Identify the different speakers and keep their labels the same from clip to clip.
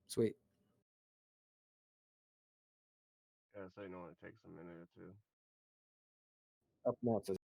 Speaker 1: Sweet.
Speaker 2: Yeah, so it normally takes a minute or two.
Speaker 1: Up now it says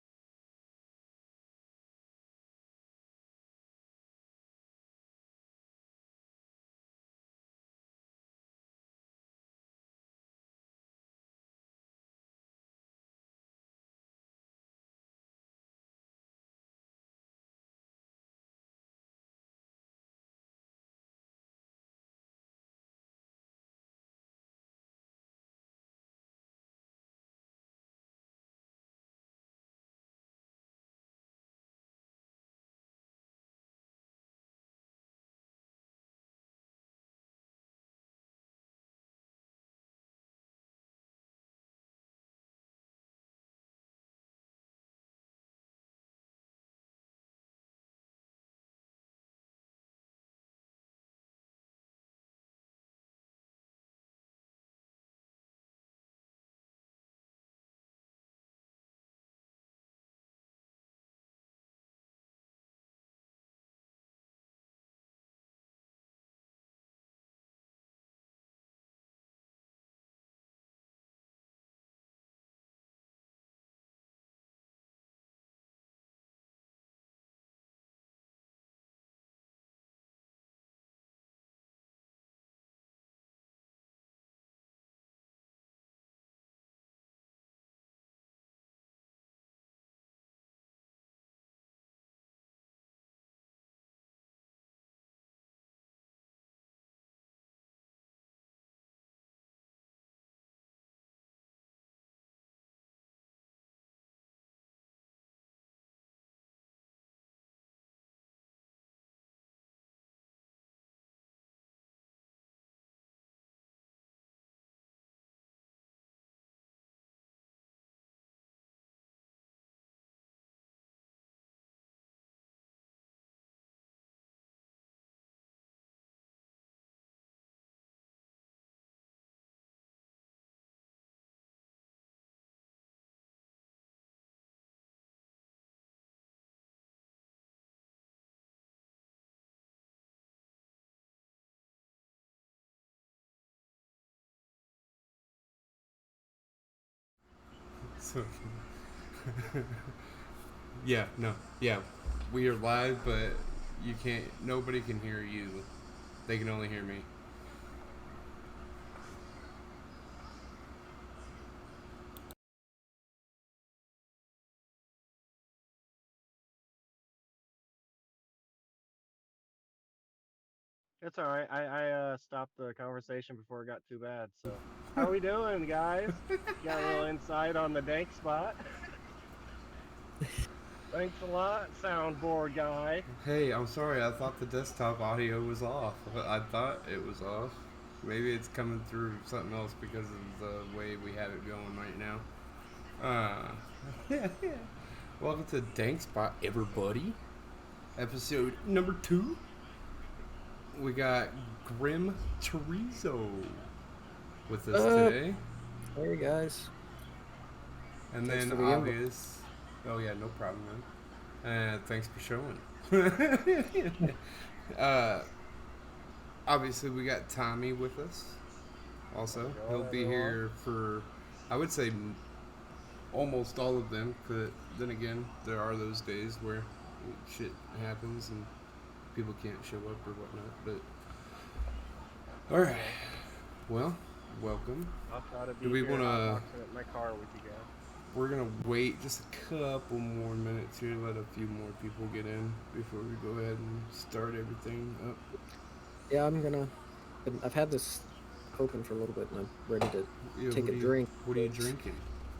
Speaker 3: So, yeah, no, yeah, we are live, but you can't. Nobody can hear you. They can only hear me.
Speaker 2: It's all right. I stopped the conversation before it got too bad. So, how we doing, guys? Got a little insight on the dank spot. Thanks a lot, soundboard guy.
Speaker 3: Hey, I'm sorry. I thought the desktop audio was off. I thought it was off. Maybe it's coming through something else because of the way we have it going right now. Uh, welcome to Dank Spot, everybody. Episode number 2. We got Grimm Chorizo with us
Speaker 1: up.
Speaker 3: today.
Speaker 1: Hey guys.
Speaker 3: And
Speaker 1: Thanks
Speaker 3: then
Speaker 1: for the invite.
Speaker 3: obvious. Oh, yeah, no problem, man. Thanks for showing. uh, obviously, we got Tommy with us.
Speaker 2: How's
Speaker 3: Also,
Speaker 2: it
Speaker 3: he'll
Speaker 2: going,
Speaker 3: be
Speaker 2: everyone?
Speaker 3: here for, I would say, almost all of them. But then again, there are those days where shit happens and people can't show up or whatnot. But all right,
Speaker 2: Okay.
Speaker 3: well, welcome.
Speaker 2: I'll try to
Speaker 3: Do
Speaker 2: be
Speaker 3: we
Speaker 2: here
Speaker 3: want to?
Speaker 2: hotboxing at my car with you guys.
Speaker 3: We're gonna wait just a couple more minutes here, let a few more people get in before we go ahead and start everything up.
Speaker 1: Yeah, I've had this open for a little bit and I'm ready to
Speaker 3: Yeah,
Speaker 1: take a drink.
Speaker 3: what are you
Speaker 1: But
Speaker 3: drinking?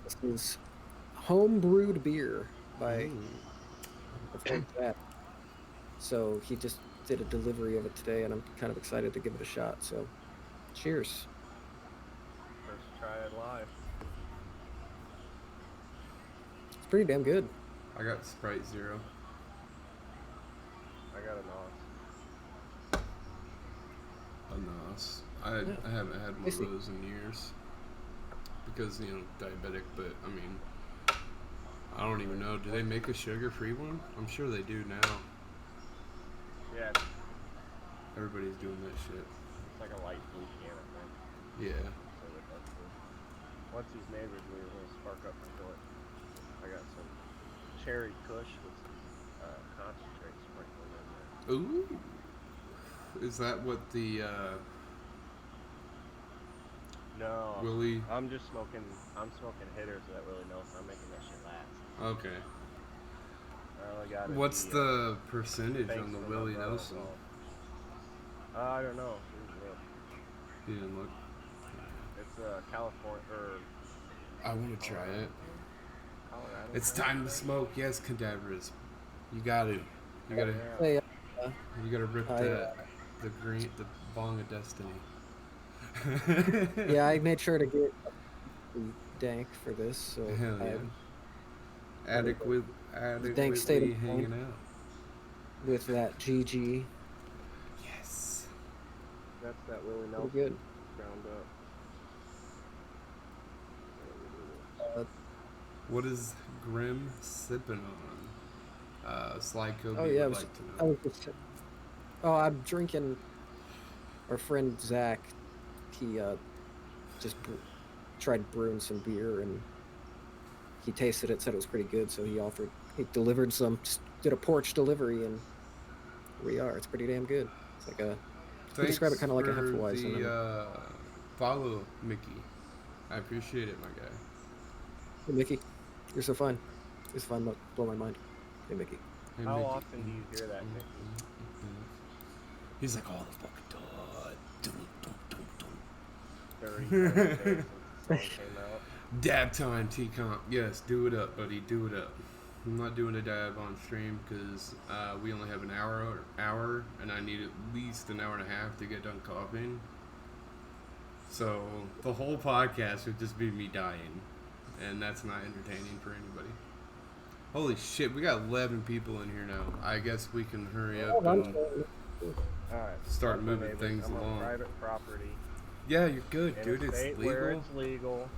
Speaker 1: this is home brewed beer by
Speaker 3: Ooh,
Speaker 1: my friend Zach. So he just did a delivery of it today and I'm kind of excited to give it a shot. So cheers.
Speaker 2: First try it live.
Speaker 1: It's pretty damn good.
Speaker 3: I got Sprite Zero.
Speaker 2: I got a nos.
Speaker 3: A Nos.
Speaker 1: Yeah.
Speaker 3: I haven't had one of
Speaker 1: Tasty.
Speaker 3: those in years because diabetic. But I mean, I don't even know. Do they
Speaker 2: What?
Speaker 3: make a sugar-free one? I'm sure they do now.
Speaker 2: Yeah.
Speaker 3: Everybody's doing that shit.
Speaker 2: like a light blue can, I think.
Speaker 3: Yeah.
Speaker 2: So with that too. Once he's made with me, we'll spark up the joint. I got some cherry kush with some concentrate sprinkled in there.
Speaker 3: Ooh. Is that what the
Speaker 2: No,
Speaker 3: Willie?
Speaker 2: I'm just smoking. I'm smoking hitters that Willie Nelson. I'm making that shit last.
Speaker 3: Okay.
Speaker 2: I only got
Speaker 3: What's the percentage
Speaker 2: thanks
Speaker 3: on the
Speaker 2: for my
Speaker 3: Willie
Speaker 2: bro
Speaker 3: Nelson?
Speaker 2: call. I don't know. Didn't look.
Speaker 3: You didn't look.
Speaker 2: It's California or
Speaker 3: I want to try it.
Speaker 2: Colorado.
Speaker 3: It's time to smoke. Yes, Cadaverous. You got to. You got to.
Speaker 2: Yeah.
Speaker 1: Hey,
Speaker 3: You got to rip
Speaker 1: I,
Speaker 3: that. The bong of destiny.
Speaker 1: yeah, I made sure to get the Dank for this, so
Speaker 3: Hell yeah.
Speaker 1: I'm
Speaker 3: Adequately
Speaker 1: Dank state of
Speaker 3: hanging
Speaker 1: mind.
Speaker 3: out.
Speaker 1: with that GG.
Speaker 3: Yes.
Speaker 2: That's that Willie
Speaker 1: Pretty
Speaker 2: Nelson
Speaker 1: good.
Speaker 2: ground up.
Speaker 3: What is Grimm sipping on? Sly Kobe
Speaker 1: Oh yeah,
Speaker 3: would like to
Speaker 1: I
Speaker 3: know.
Speaker 1: was just, I'm drinking. Our friend Zach, he just tried brewing some beer and he tasted it, said it was pretty good, so he delivered some, just did a porch delivery, and here we are. It's pretty damn good. It's like a, we describe it kind of like a
Speaker 3: for
Speaker 1: Hefeweizen.
Speaker 3: the follow, Mickey. I appreciate it, my guy.
Speaker 1: Hey, Mickey, you're so fun. It's fun, blow my mind. Hey, Mickey.
Speaker 3: Hey,
Speaker 2: How
Speaker 3: Mickey.
Speaker 2: often do you hear that, Mickey?
Speaker 3: He's like all the fucking time.
Speaker 2: 30 days since the song came out.
Speaker 3: Dab time, T-Comp. Yes, do it up, buddy. Do it up. I'm not doing a dab on stream because we only have an hour, and I need at least an hour and a half to get done coughing. So the whole podcast would just be me dying, and that's not entertaining for anybody. Holy shit, we got 11 people in here now. I guess we can hurry up and
Speaker 2: Alright.
Speaker 3: start
Speaker 2: that's my
Speaker 3: moving
Speaker 2: neighbor.
Speaker 3: things
Speaker 2: I'm
Speaker 3: along.
Speaker 2: on private property.
Speaker 3: Yeah, you're good,
Speaker 2: In
Speaker 3: dude.
Speaker 2: a
Speaker 3: It's
Speaker 2: state
Speaker 3: legal.
Speaker 2: where it's legal.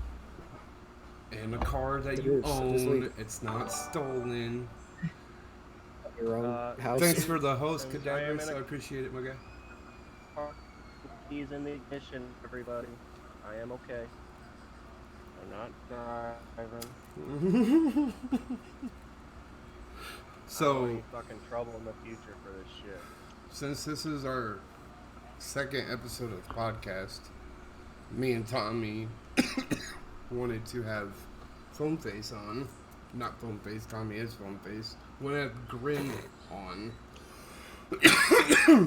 Speaker 3: And a car that
Speaker 1: It
Speaker 3: you
Speaker 1: is. It is
Speaker 3: own,
Speaker 1: legal.
Speaker 3: it's not stolen.
Speaker 1: Your own house.
Speaker 3: Thanks for the host,
Speaker 2: Since I am
Speaker 3: Cadavers.
Speaker 2: in a-
Speaker 3: I appreciate it, my guy.
Speaker 2: He's in the ignition, everybody. I am okay. I'm not driving. I don't want any fucking trouble in the future for this shit.
Speaker 3: Since this is our second episode of the podcast, me and Tommy wanted to have Phone Face on. Not Phone Face, Tommy is Phone Face. Want to have Grimm on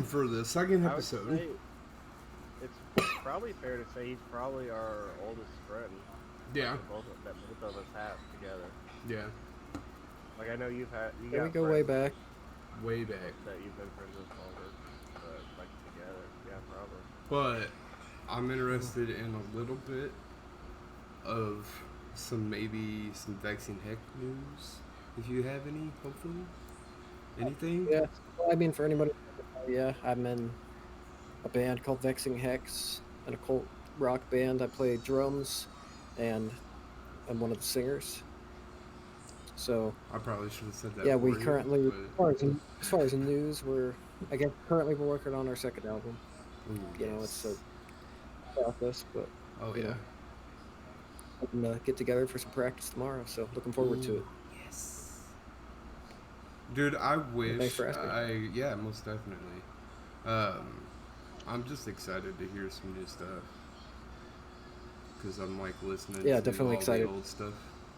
Speaker 3: for the second
Speaker 2: I would
Speaker 3: episode.
Speaker 2: say it's probably fair to say he's probably our oldest friend.
Speaker 3: Yeah,
Speaker 2: That both of us have together.
Speaker 3: yeah,
Speaker 2: Like I know you
Speaker 1: Yeah, we
Speaker 2: got
Speaker 1: go way
Speaker 2: friends
Speaker 1: back.
Speaker 3: way back.
Speaker 2: that you've been friends with longer, but like together, yeah, probably.
Speaker 3: But I'm interested in a little bit of some vexing heck news. If you have any, hopefully. Anything?
Speaker 1: Yeah. Well, I mean, for anybody, yeah, I'm in a band called Vexing Hex, an occult rock band. I play drums, and I'm one of the singers. So
Speaker 3: I probably should have said that.
Speaker 1: yeah, we
Speaker 3: for you,
Speaker 1: currently,
Speaker 3: but-
Speaker 1: as far as news, I guess currently we're working on our second album.
Speaker 3: Ooh,
Speaker 1: You know, it's a process, but
Speaker 3: Oh
Speaker 1: you
Speaker 3: yeah.
Speaker 1: know. I'm gonna get together for some practice tomorrow. So looking forward to it.
Speaker 3: Yes. Dude, I wish.
Speaker 1: Thanks for asking.
Speaker 3: Yeah, most definitely. I'm just excited to hear some new stuff. Because I'm like listening
Speaker 1: Yeah,
Speaker 3: to
Speaker 1: definitely
Speaker 3: all
Speaker 1: excited.
Speaker 3: the old stuff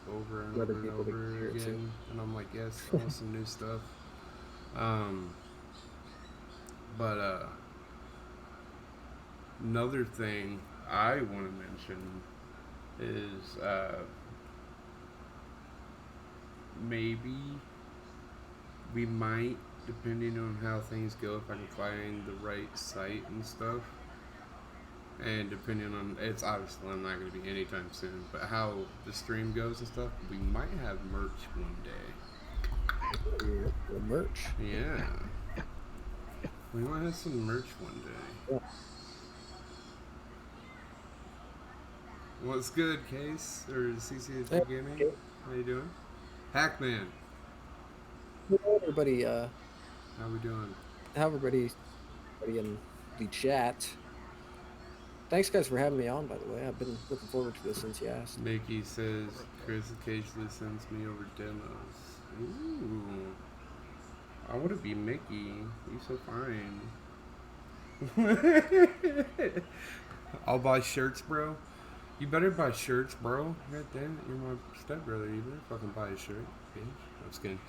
Speaker 3: over and
Speaker 1: For other
Speaker 3: over and
Speaker 1: people to
Speaker 3: over
Speaker 1: hear it too.
Speaker 3: again. And I'm like, yes, I want some new stuff. But another thing I want to mention is maybe we might, depending on how things go, if I can find the right site and stuff, and depending on, it's obviously not going to be anytime soon, but how the stream goes and stuff, we might have merch one day.
Speaker 1: Your merch.
Speaker 3: Yeah. We might have some merch one day.
Speaker 1: Yeah.
Speaker 3: What's good, Case? Or CCHG
Speaker 1: Hey,
Speaker 3: Gaming?
Speaker 1: Case.
Speaker 3: How you doing? Hackman,
Speaker 1: Everybody,
Speaker 3: how we doing?
Speaker 1: everybody in the chat. Thanks, guys, for having me on. By the way, I've been looking forward to this since you asked.
Speaker 3: Mickey says Chris occasionally sends me over demos. Ooh. I want to be Mickey. He's so fine. I'll buy shirts, bro. You better buy shirts, bro. God damn it, you're my stepbrother. You better fucking buy a shirt, bitch. I'm just kidding.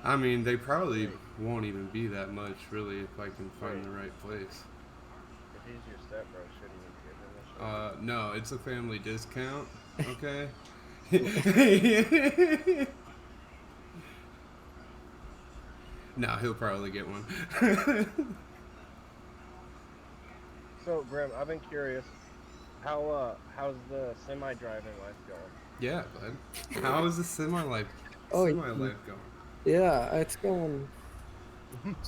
Speaker 3: I mean, they probably won't even be that much, really, if I can find the right place.
Speaker 2: If he's your stepbro, shouldn't you give him a shirt?
Speaker 3: No, it's a family discount, okay? No, he'll probably get one.
Speaker 2: So, Grim, I've been curious. How's the semi-driving life going?
Speaker 3: Yeah, bud. How is the semi-life
Speaker 1: Oh,
Speaker 3: going?
Speaker 1: yeah, it's going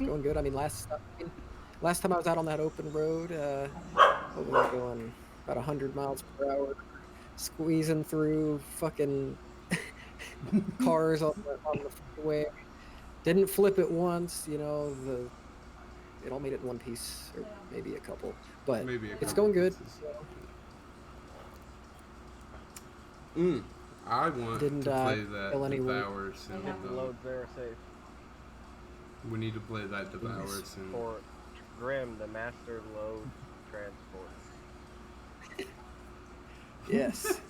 Speaker 1: good. I mean, last time I was out on that open road, what was I going? About 100 miles per hour, squeezing through fucking cars on the freeway. Didn't flip it once, you know. It all made it in one piece, or maybe a couple, but it's going good.
Speaker 3: I want to play that Devour soon.
Speaker 2: The loads there are safe.
Speaker 3: We need to play that Devour soon.
Speaker 2: For Grimm, the master load transport.
Speaker 1: Yes.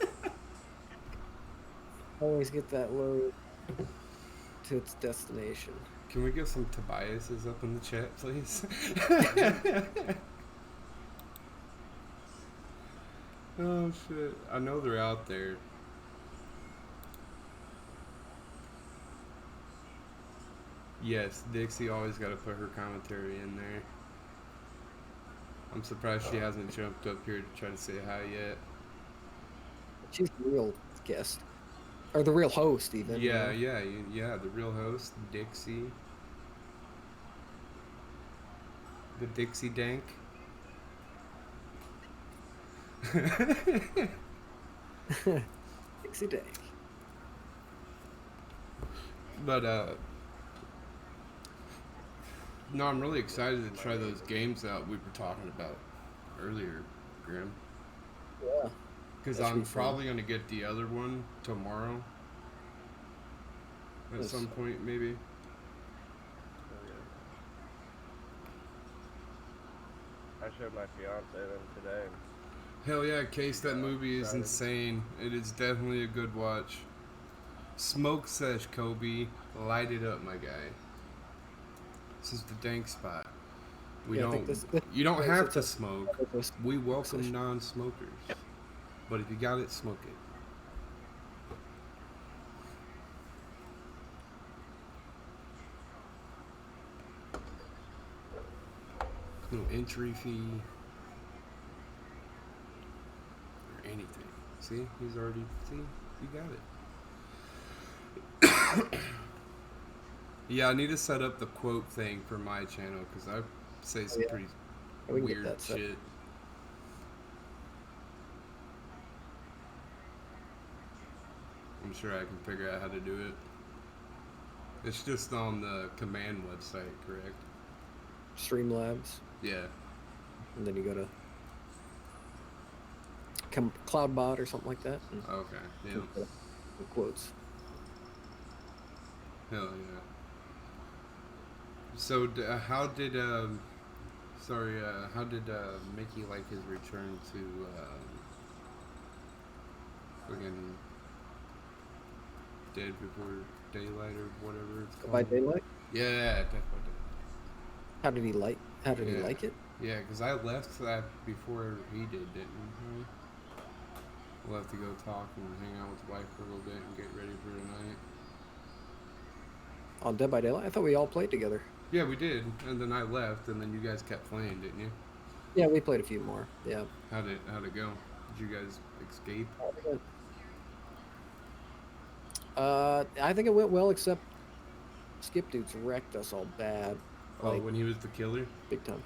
Speaker 1: Always get that load to its destination.
Speaker 3: Can we get some Tobiases up in the chat, please? Oh shit! I know they're out there. Yes, Dixie always got to put her commentary in there. I'm surprised she hasn't jumped up here to try to say hi yet.
Speaker 1: She's the real guest. Or the real host, even.
Speaker 3: Yeah, yeah, the real host, Dixie. The Dixie Dank.
Speaker 1: Dixie Dank.
Speaker 3: But, no, I'm really excited to try those games out we were talking about earlier, Grimm.
Speaker 1: Yeah.
Speaker 3: Because I'm probably going to get the other one tomorrow. At some point, maybe.
Speaker 2: I showed my fiance them today.
Speaker 3: Hell yeah, Case, that movie is insane. It is definitely a good watch. Smoke sesh, Kobe. Light it up, my guy. This is the dank spot. You don't have to smoke. We welcome non-smokers. But if you got it, smoke it. No entry fee or anything. See, he's already. See, you got it. Yeah, I need to set up the quote thing for my channel because I say some pretty weird shit. I'm sure I can figure out how to do it. It's just on the command website, correct?
Speaker 1: Streamlabs.
Speaker 3: Yeah.
Speaker 1: And then you go to Cloudbot or something like that.
Speaker 3: Okay, yeah.
Speaker 1: The quotes.
Speaker 3: Hell yeah. So, how did Mickey like his return to fucking Dead Before Daylight or whatever it's called?
Speaker 1: By Daylight?
Speaker 3: Yeah, Dead by Daylight.
Speaker 1: How did he like it?
Speaker 3: Yeah, because I left that before he did, didn't he? We'll have to go talk and hang out with the wife for a little bit and get ready for tonight.
Speaker 1: On Dead by Daylight? I thought we all played together.
Speaker 3: Yeah, we did, and then I left, and then you guys kept playing, didn't you?
Speaker 1: Yeah, we played a few more. Yeah.
Speaker 3: How'd it go? Did you guys escape?
Speaker 1: I think it went well, except Skip Dude's wrecked us all bad.
Speaker 3: Oh, when he was the killer?
Speaker 1: Big time.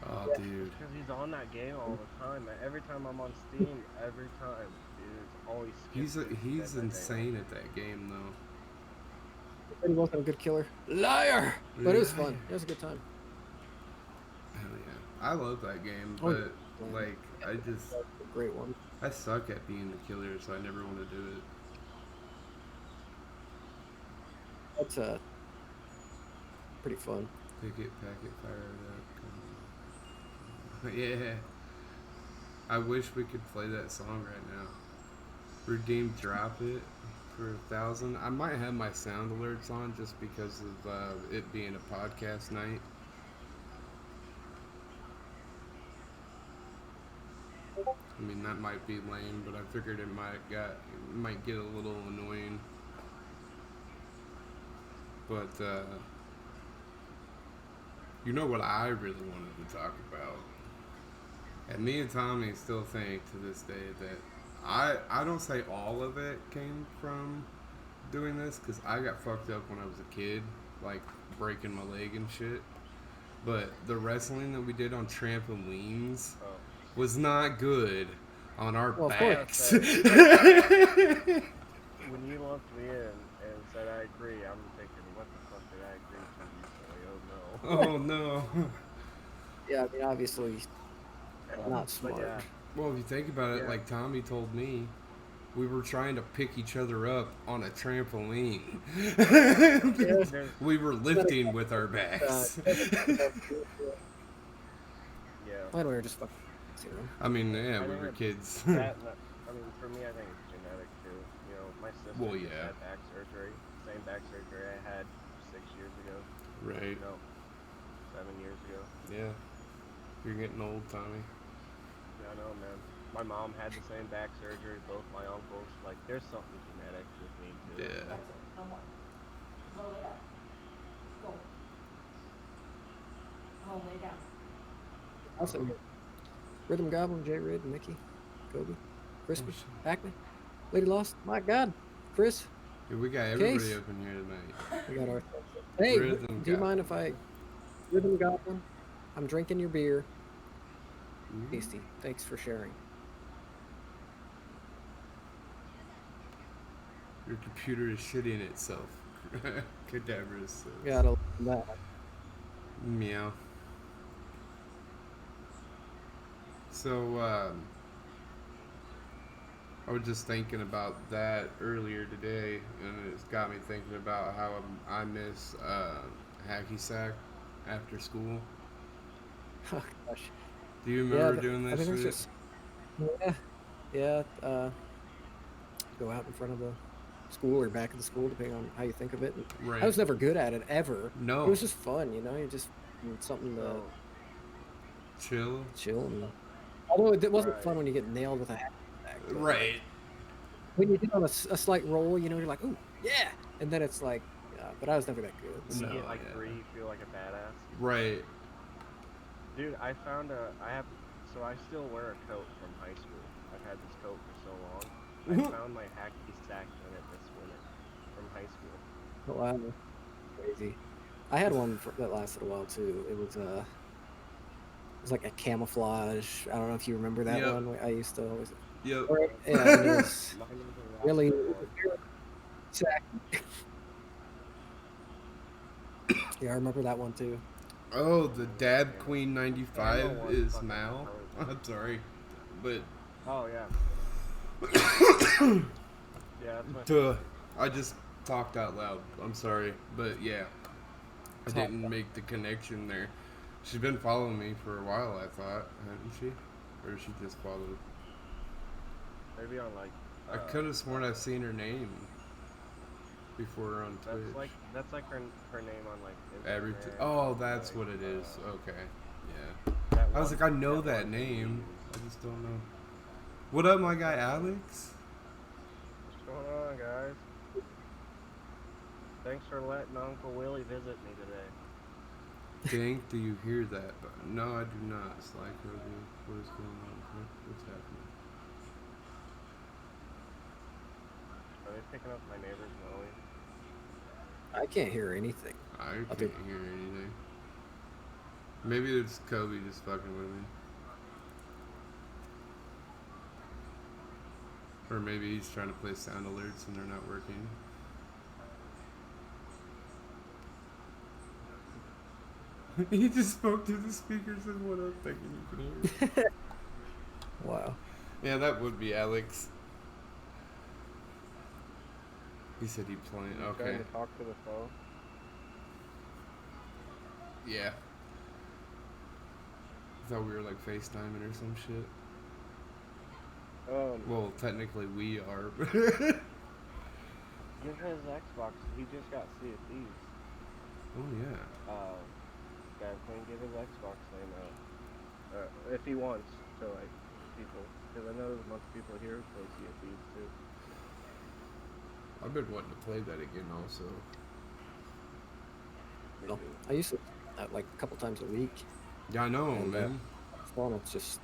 Speaker 3: Oh,
Speaker 1: Yeah.
Speaker 3: dude.
Speaker 2: Because he's on that game all the time. Every time I'm on Steam, every time, dude, it's always
Speaker 3: He's insane at that game, though.
Speaker 1: He wasn't a good killer. Liar! But it was fun. It was a good time.
Speaker 3: I love that game,
Speaker 1: Oh,
Speaker 3: but
Speaker 1: yeah.
Speaker 3: like I just
Speaker 1: That's a great one.
Speaker 3: I suck at being the killer, so I never want to do it.
Speaker 1: That's pretty fun.
Speaker 3: Picket packet fired up. Yeah. I wish we could play that song right now. Redeem drop it for 1,000. I might have my sound alerts on just because of it being a podcast night. I mean that might be lame, but I figured it might get a little annoying. But you know what I really wanted to talk about? And me and Tommy still think to this day that I don't say all of it came from doing this because I got fucked up when I was a kid, like breaking my leg and shit. But the wrestling that we did on trampolines
Speaker 2: Oh,
Speaker 3: was not good on our
Speaker 1: Well, of course.
Speaker 3: backs.
Speaker 2: when you lumped me in and said I agree, I'm thinking, what the fuck did I agree to recently? Oh no.
Speaker 3: Oh no.
Speaker 1: Yeah, I mean, obviously not
Speaker 2: But
Speaker 1: smart.
Speaker 2: yeah,
Speaker 3: Well, if you think about it,
Speaker 2: Yeah.
Speaker 3: like Tommy told me, we were trying to pick each other up on a trampoline.
Speaker 2: there's
Speaker 3: We were lifting with our backs.
Speaker 2: yeah.
Speaker 1: Why don't we just fucking you know?
Speaker 3: I mean, yeah,
Speaker 2: I
Speaker 3: we
Speaker 2: think
Speaker 3: were
Speaker 2: it's
Speaker 3: kids.
Speaker 2: that, I mean, for me, I think it's genetic too. You know, my sister
Speaker 3: Well,
Speaker 2: just
Speaker 3: yeah.
Speaker 2: had back surgery, same back surgery I had 6 years ago.
Speaker 3: Right.
Speaker 2: No, 7 years ago.
Speaker 3: Yeah. You're getting old, Tommy.
Speaker 2: Yeah, I know, man. My mom had the same back surgery. Both my uncles. Like, there's something genetic with me too.
Speaker 3: Yeah.
Speaker 1: Awesome. Rhythm Goblin, J Rid, Mickey, Kobe, Crispy, Hackney, Lady Lost. My God, Chris,
Speaker 3: Dude, we got everybody
Speaker 1: Case.
Speaker 3: up in here tonight.
Speaker 1: we got our. Hey,
Speaker 3: Rhythm
Speaker 1: do you
Speaker 3: Goblin.
Speaker 1: mind if I Rhythm Goblin? I'm drinking your beer.
Speaker 3: Ooh.
Speaker 1: Tasty. Thanks for sharing.
Speaker 3: Your computer is shitting itself. Cadaverous.
Speaker 1: Gotta love that.
Speaker 3: Meow. So, I was just thinking about that earlier today, and it's got me thinking about how I miss hacky sack after school.
Speaker 1: Oh gosh.
Speaker 3: Do you remember
Speaker 1: Yeah,
Speaker 3: doing
Speaker 1: I
Speaker 3: this
Speaker 1: think
Speaker 3: shit?
Speaker 1: there's just yeah. Go out in front of the school or back of the school, depending on how you think of it. And
Speaker 3: Right.
Speaker 1: I was never good at it ever.
Speaker 3: No.
Speaker 1: It was just fun, you know. You just something to
Speaker 2: So,
Speaker 3: Chill.
Speaker 1: chill. And although it wasn't
Speaker 2: Right.
Speaker 1: fun when you get nailed with a hack. But
Speaker 3: Right.
Speaker 1: when you get on a slight roll, you know, you're like, ooh, yeah, and then it's like, but I was never that good.
Speaker 2: when you
Speaker 3: No,
Speaker 2: get like
Speaker 3: yeah.
Speaker 2: 3, you feel like a badass.
Speaker 3: Right.
Speaker 2: Dude, I found so I still wear a coat from high school. I've had this coat for so long. I found my hacky sack in it this winter from high school.
Speaker 1: Oh, wow, crazy. I had one that lasted a while too. It was like a camouflage. I don't know if you remember that
Speaker 3: Yep.
Speaker 1: one. I used to always.
Speaker 3: Yep.
Speaker 1: Yeah, and it was
Speaker 2: Mine doesn't last
Speaker 1: really
Speaker 2: that long.
Speaker 1: exactly. Yeah, I remember that one too.
Speaker 3: Oh, the Dad Queen
Speaker 2: Ammo
Speaker 3: 95
Speaker 2: one
Speaker 3: is
Speaker 2: fucking
Speaker 3: Mal.
Speaker 2: hurt.
Speaker 3: I'm sorry. But,
Speaker 2: Oh yeah. Yeah, that's my
Speaker 3: duh. I just talked out loud. I'm sorry. But, yeah. I didn't make the connection there. She's been following me for a while, I thought. Hadn't she? Or she just followed?
Speaker 2: maybe on like.
Speaker 3: I could have sworn I've seen her name before on Twitch.
Speaker 2: That's like her name on like Instagram.
Speaker 3: Oh, that's
Speaker 2: like,
Speaker 3: what it is. Okay. Yeah.
Speaker 2: that
Speaker 3: I was
Speaker 2: one-
Speaker 3: like, I know
Speaker 2: that
Speaker 3: that
Speaker 2: one
Speaker 3: name.
Speaker 2: dude.
Speaker 3: I just don't know. What up, my guy Alex?
Speaker 2: What's going on, guys? Thanks for letting Uncle Willie visit me today.
Speaker 3: Dank, do you hear that? But no, I do not. Sly Cody, what is going on? What's happening?
Speaker 2: Are they picking up my neighbor's mowing?
Speaker 1: I can't hear anything.
Speaker 3: I
Speaker 1: I
Speaker 3: can't
Speaker 1: think-
Speaker 3: hear anything. Maybe it's Kobe just fucking with me. Or maybe he's trying to play sound alerts and they're not working. He just spoke to the speakers and what I'm thinking you can hear.
Speaker 1: Wow.
Speaker 3: Yeah, that would be Alex. He said he playing.
Speaker 2: You
Speaker 3: Okay.
Speaker 2: trying to talk to the phone?
Speaker 3: Yeah. I thought we were like FaceTiming or some shit. Well, technically we are.
Speaker 2: Give his Xbox. He just got Sea of Thieves.
Speaker 3: Oh yeah.
Speaker 2: Guy can give his Xbox name out. If he wants to, like, people. Because I know there's a bunch of people here who play Sea of Thieves too.
Speaker 3: I've been wanting to play that again also.
Speaker 2: Me
Speaker 1: Well,
Speaker 2: too.
Speaker 1: I used to like a couple times a week.
Speaker 3: Yeah, I know,
Speaker 1: And,
Speaker 3: man.
Speaker 1: Well, it's just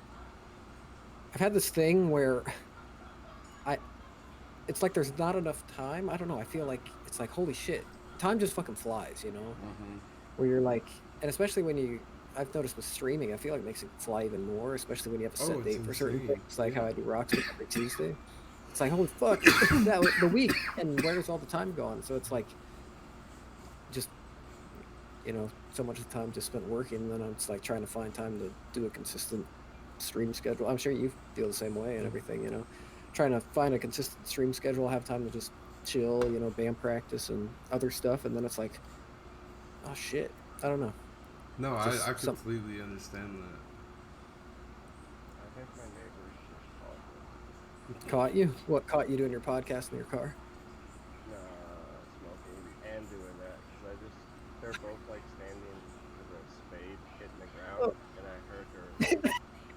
Speaker 1: I've had this thing where it's like there's not enough time. I don't know. I feel like it's like holy shit, time just fucking flies, you know.
Speaker 3: Mm-hmm.
Speaker 1: Where you're like, and especially when I've noticed with streaming, I feel like it makes it fly even more, especially when you have a set
Speaker 3: Oh, it's
Speaker 1: date for certain
Speaker 3: insane.
Speaker 1: things, like how
Speaker 3: Yeah.
Speaker 1: I do rocks every Tuesday. It's like holy fuck, the week, and where's all the time gone? So it's like, just so much of the time just spent working, and then I'm just like trying to find time to do a consistent stream schedule. I'm sure you feel the same way and everything, trying to find a consistent stream schedule, have time to just chill, band practice and other stuff, and then it's like, oh shit, I don't know.
Speaker 3: No,
Speaker 1: Just
Speaker 3: I
Speaker 1: some-
Speaker 3: completely understand that.
Speaker 2: I think my neighbors just called me.
Speaker 1: Caught you? What caught you doing your podcast in your car?
Speaker 2: Smoking and doing that. Because they're both like standing with a spade hitting the ground. And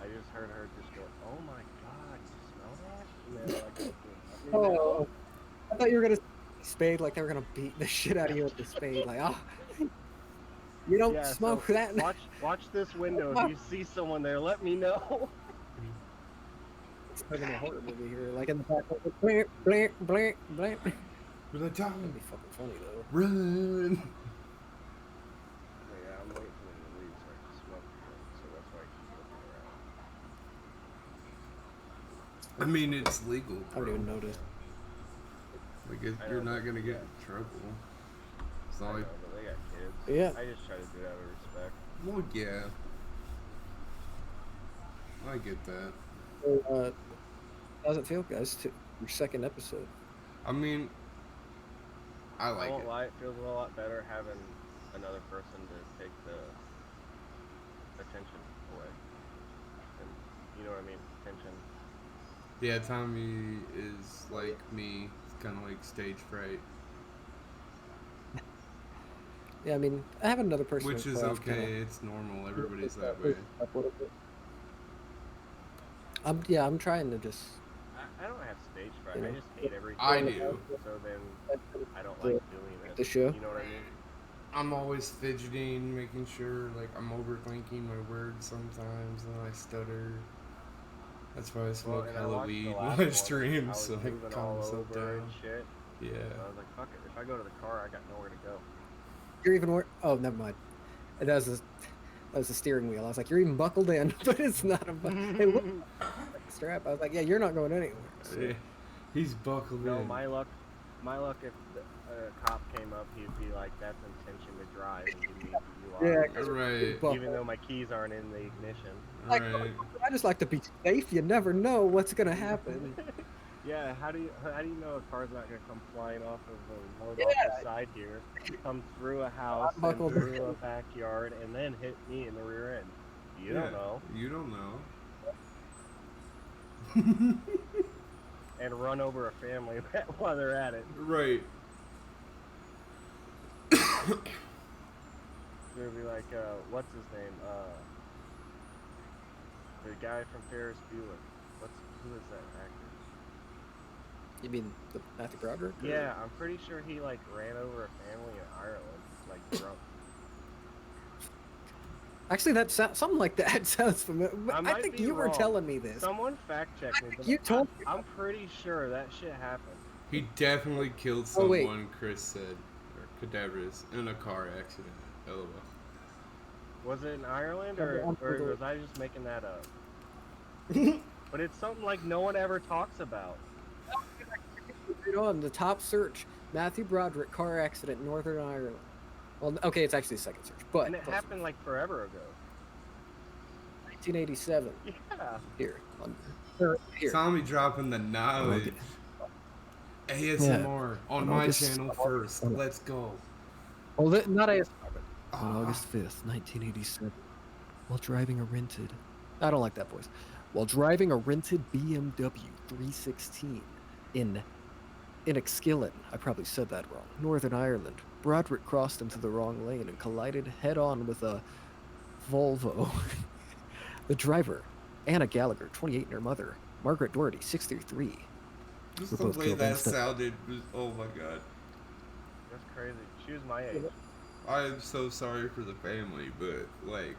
Speaker 2: I just heard her just go, oh my god, you smell that? And they're like, looking at me now.
Speaker 1: Oh, I thought you were gonna spade like they were gonna beat the shit out of you with the spade. Like, you don't
Speaker 2: Yeah,
Speaker 1: smoke
Speaker 2: so
Speaker 1: that.
Speaker 2: watch this window. If you see someone there, let me know.
Speaker 1: It's like in a horror movie here, like in the back, like, blank, blank, blank, blank.
Speaker 3: But the
Speaker 1: That'd
Speaker 3: time,
Speaker 1: be fucking funny though.
Speaker 3: run.
Speaker 2: But yeah, I'm waiting for them to leave so I can smoke again. So that's why I keep looking around.
Speaker 3: I mean, it's legal,
Speaker 1: I
Speaker 3: bro.
Speaker 1: don't even notice.
Speaker 3: Like,
Speaker 2: I
Speaker 3: you're
Speaker 2: know,
Speaker 3: not gonna get
Speaker 2: yeah.
Speaker 3: in trouble. It's
Speaker 2: I
Speaker 3: not
Speaker 2: know,
Speaker 3: like,
Speaker 2: but they got kids.
Speaker 1: Yeah.
Speaker 2: I just try to do it out of respect.
Speaker 3: well, yeah. I get that.
Speaker 1: So, how's it feel, guys? To your second episode.
Speaker 3: I mean, I like
Speaker 2: I won't
Speaker 3: it.
Speaker 2: lie, it feels a lot better having another person to take the attention away. And you know what I mean? Attention.
Speaker 3: Yeah, Tommy is like me. It's kind of like stage fright,
Speaker 1: Yeah, I mean, I have another person.
Speaker 3: which
Speaker 1: in
Speaker 3: is
Speaker 1: class
Speaker 3: okay.
Speaker 1: kinda
Speaker 3: It's normal. Everybody's that way.
Speaker 1: up a little bit. I'm trying to just.
Speaker 2: I don't have stage fright.
Speaker 1: You know,
Speaker 2: I just hate everything.
Speaker 3: I do.
Speaker 2: So then I don't like doing it.
Speaker 1: The show?
Speaker 2: You know what I mean?
Speaker 3: I'm always fidgeting, making sure like I'm overthinking my words sometimes, and I stutter. That's why I smoke
Speaker 2: and I
Speaker 3: hella
Speaker 2: watched the
Speaker 3: weed
Speaker 2: last
Speaker 3: while I
Speaker 2: one.
Speaker 3: stream,
Speaker 2: I was
Speaker 3: so I
Speaker 2: moving
Speaker 3: calm
Speaker 2: all
Speaker 3: myself
Speaker 2: over
Speaker 3: down.
Speaker 2: and shit.
Speaker 3: Yeah.
Speaker 2: So I was like, fuck it. If I go to the car, I got nowhere to go.
Speaker 1: You're even more. Oh, never mind. That was the steering wheel. I was like, you're even buckled in, but it's not a. It looked like a strap. I was like, yeah, you're not going anywhere. So.
Speaker 3: Yeah. He's buckled
Speaker 2: No,
Speaker 3: in.
Speaker 2: my luck. If a cop came up, he'd be like, "That's intention to drive," and give me a
Speaker 1: Yeah,
Speaker 2: DUI.
Speaker 1: 'cause
Speaker 3: Right.
Speaker 1: buckled.
Speaker 2: Even though my keys aren't in the ignition.
Speaker 1: Like,
Speaker 3: Right.
Speaker 1: I just like to be safe. You never know what's gonna happen.
Speaker 2: Yeah, how do you know a car's not gonna come flying off of the road off the side here, come through a house, and
Speaker 1: buckled.
Speaker 2: through a backyard, and then hit me in the rear end? You don't know.
Speaker 3: You don't know.
Speaker 2: And run over a family while they're at it.
Speaker 3: Right.
Speaker 2: They'll be like, what's his name? The guy from Ferris Bueller. Who is that actor?
Speaker 1: You mean the Matthew Broderick? or-
Speaker 2: Yeah, I'm pretty sure he like ran over a family in Ireland, like drunk.
Speaker 1: Actually, that something like that sounds familiar.
Speaker 2: I
Speaker 1: I
Speaker 2: might
Speaker 1: think
Speaker 2: be
Speaker 1: you were
Speaker 2: wrong.
Speaker 1: telling me this.
Speaker 2: Someone fact check me. But
Speaker 1: You told me.
Speaker 2: I'm pretty sure that shit happened.
Speaker 3: He definitely killed
Speaker 1: Oh, wait.
Speaker 3: someone, Chris said. Or cadaverous in a car accident. LOL.
Speaker 2: Was it in Ireland, or was I just making that up? But it's something like no one ever talks about.
Speaker 1: On the top search, Matthew Broderick car accident, Northern Ireland. Well, okay, it's actually the second search, but
Speaker 2: And it
Speaker 1: close
Speaker 2: happened like forever ago.
Speaker 1: enough. 1987.
Speaker 2: Yeah.
Speaker 1: Here, here.
Speaker 3: Tommy dropping the knowledge. ASMR on my
Speaker 1: August,
Speaker 3: channel first.
Speaker 1: on,
Speaker 3: Let's go.
Speaker 1: well, not ASMR, but on
Speaker 3: Ah.
Speaker 1: August 5th, 1987, while driving a rented, I don't like that voice, while driving a rented BMW 316 in Enniskillen, I probably said that wrong, Northern Ireland, Broderick crossed into the wrong lane and collided head-on with a Volvo. The driver, Anna Gallagher, 28, and her mother, Margaret Doherty, 63.
Speaker 3: Just
Speaker 1: Were
Speaker 3: the
Speaker 1: both
Speaker 3: way
Speaker 1: killed
Speaker 3: that
Speaker 1: instantly.
Speaker 3: sounded was, oh my god.
Speaker 2: That's crazy. She was my age.
Speaker 3: I am so sorry for the family, but like,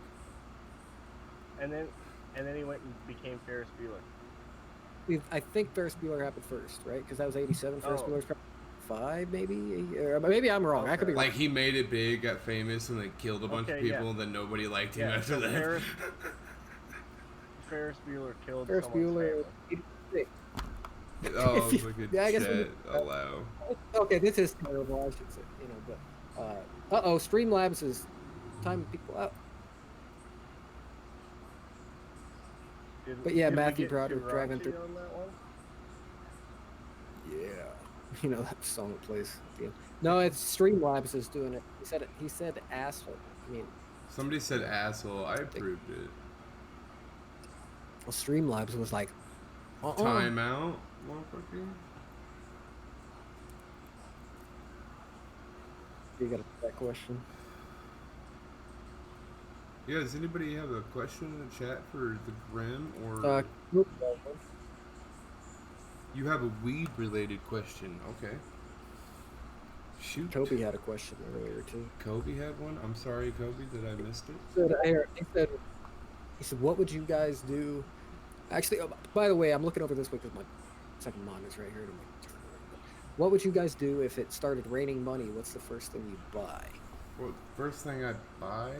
Speaker 2: And then he went and became Ferris Bueller.
Speaker 1: I think Ferris Bueller happened first, right? Because that was 87. Ferris
Speaker 2: Oh.
Speaker 1: Bueller's probably 5, maybe? Or maybe I'm wrong. I could be wrong.
Speaker 3: like he made it big, got famous, and then killed a bunch of
Speaker 2: Okay,
Speaker 3: people,
Speaker 2: yeah.
Speaker 3: and then nobody liked him
Speaker 2: Yeah,
Speaker 3: after
Speaker 2: so
Speaker 3: that.
Speaker 2: Ferris Bueller killed
Speaker 1: Ferris
Speaker 2: someone's
Speaker 1: Bueller.
Speaker 2: family.
Speaker 1: 86.
Speaker 3: Oh, look at
Speaker 1: Yeah, I guess
Speaker 3: chat allow.
Speaker 1: Okay, this is terrible, I should say. But Streamlabs is timing people out. But yeah,
Speaker 2: Did we
Speaker 1: Matthew
Speaker 2: get
Speaker 1: Broderick
Speaker 2: too
Speaker 1: driving
Speaker 2: raunchy
Speaker 1: through.
Speaker 2: on that one?
Speaker 1: Yeah, that song that plays at the end. No, it's Streamlabs is doing it. He said asshole. I mean,
Speaker 3: Somebody said asshole. I approved it.
Speaker 1: well, Streamlabs was like,
Speaker 3: Time out, motherfucker.
Speaker 1: You got that question?
Speaker 3: Yeah, does anybody have a question in the chat for the Grimm, or you have a weed-related question? Okay. Shoot.
Speaker 1: Kobe had a question earlier too.
Speaker 3: Kobe had one. I'm sorry, Kobe, that I missed it.
Speaker 1: He said, what would you guys do? Actually, by the way, I'm looking over this because my second monitor's right here. To turn it around. What would you guys do if it started raining money? What's the first thing you'd buy?
Speaker 3: Well, first thing I'd buy,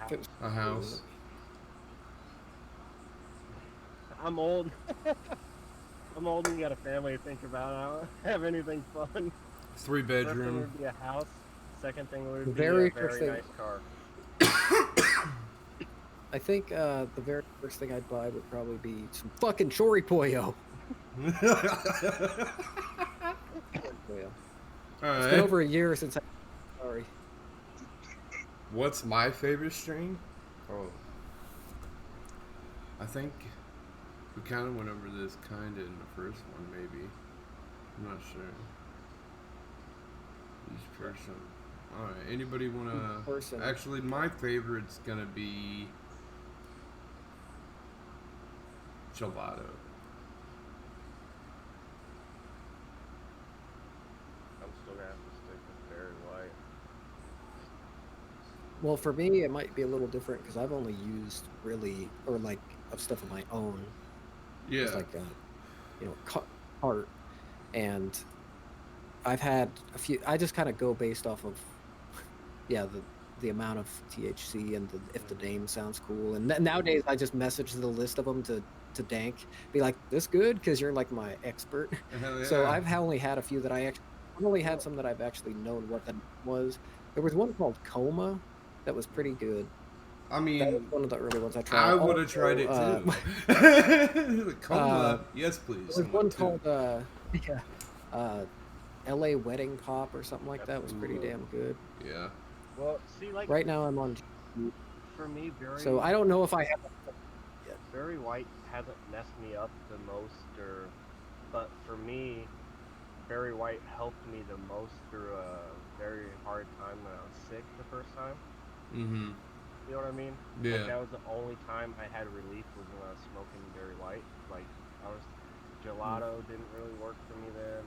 Speaker 1: If it was
Speaker 3: a house.
Speaker 2: I'm old. I'm old and got a family to think about. I don't have anything fun.
Speaker 3: 3-bedroom.
Speaker 2: First thing would be a house. Second thing would be
Speaker 1: Very
Speaker 2: a very
Speaker 1: first thing-
Speaker 2: nice car.
Speaker 1: I think the very first thing I'd buy would probably be some fucking choripoyo. It's been over a year since sorry.
Speaker 3: What's my favorite string? Oh. I think we kind of went over this kind of in the first one, maybe. I'm not sure. Each person. Alright, anybody want
Speaker 1: Person.
Speaker 3: to... Actually, my favorite's going to be... gelato.
Speaker 2: I'm still gonna have to stick with Barry White.
Speaker 1: Well, for me, it might be a little different because I've only used of stuff of my own.
Speaker 3: Yeah.
Speaker 1: It's like cart, and I've had a few. I just kind of go based off of, the amount of THC and if the name sounds cool. And nowadays, I just message the list of them to Dank, be like, "This good?" Because you're like my expert.
Speaker 3: Hell yeah.
Speaker 1: So I've only had a few that I've only had some that I've actually known what that was. There was one called Coma that was pretty good.
Speaker 3: I
Speaker 1: That was
Speaker 3: mean,
Speaker 1: one of the early ones I tried.
Speaker 3: I would have tried it
Speaker 1: Also,
Speaker 3: too. Coma, yes please.
Speaker 1: There was one called LA Wedding Pop or something like that. Was pretty damn good.
Speaker 3: Yeah.
Speaker 2: Well, see, like
Speaker 1: Right now I'm on.
Speaker 2: for me,
Speaker 1: So I don't know if I have.
Speaker 2: Barry White hasn't messed me up the most, but for me, Barry White helped me the most through a very hard time when I was sick the first time.
Speaker 3: Mm-hmm.
Speaker 2: You know what I mean?
Speaker 3: Yeah.
Speaker 2: Like, that was the only time I had relief was when I was smoking Barry White. Like, gelato didn't really work for me then.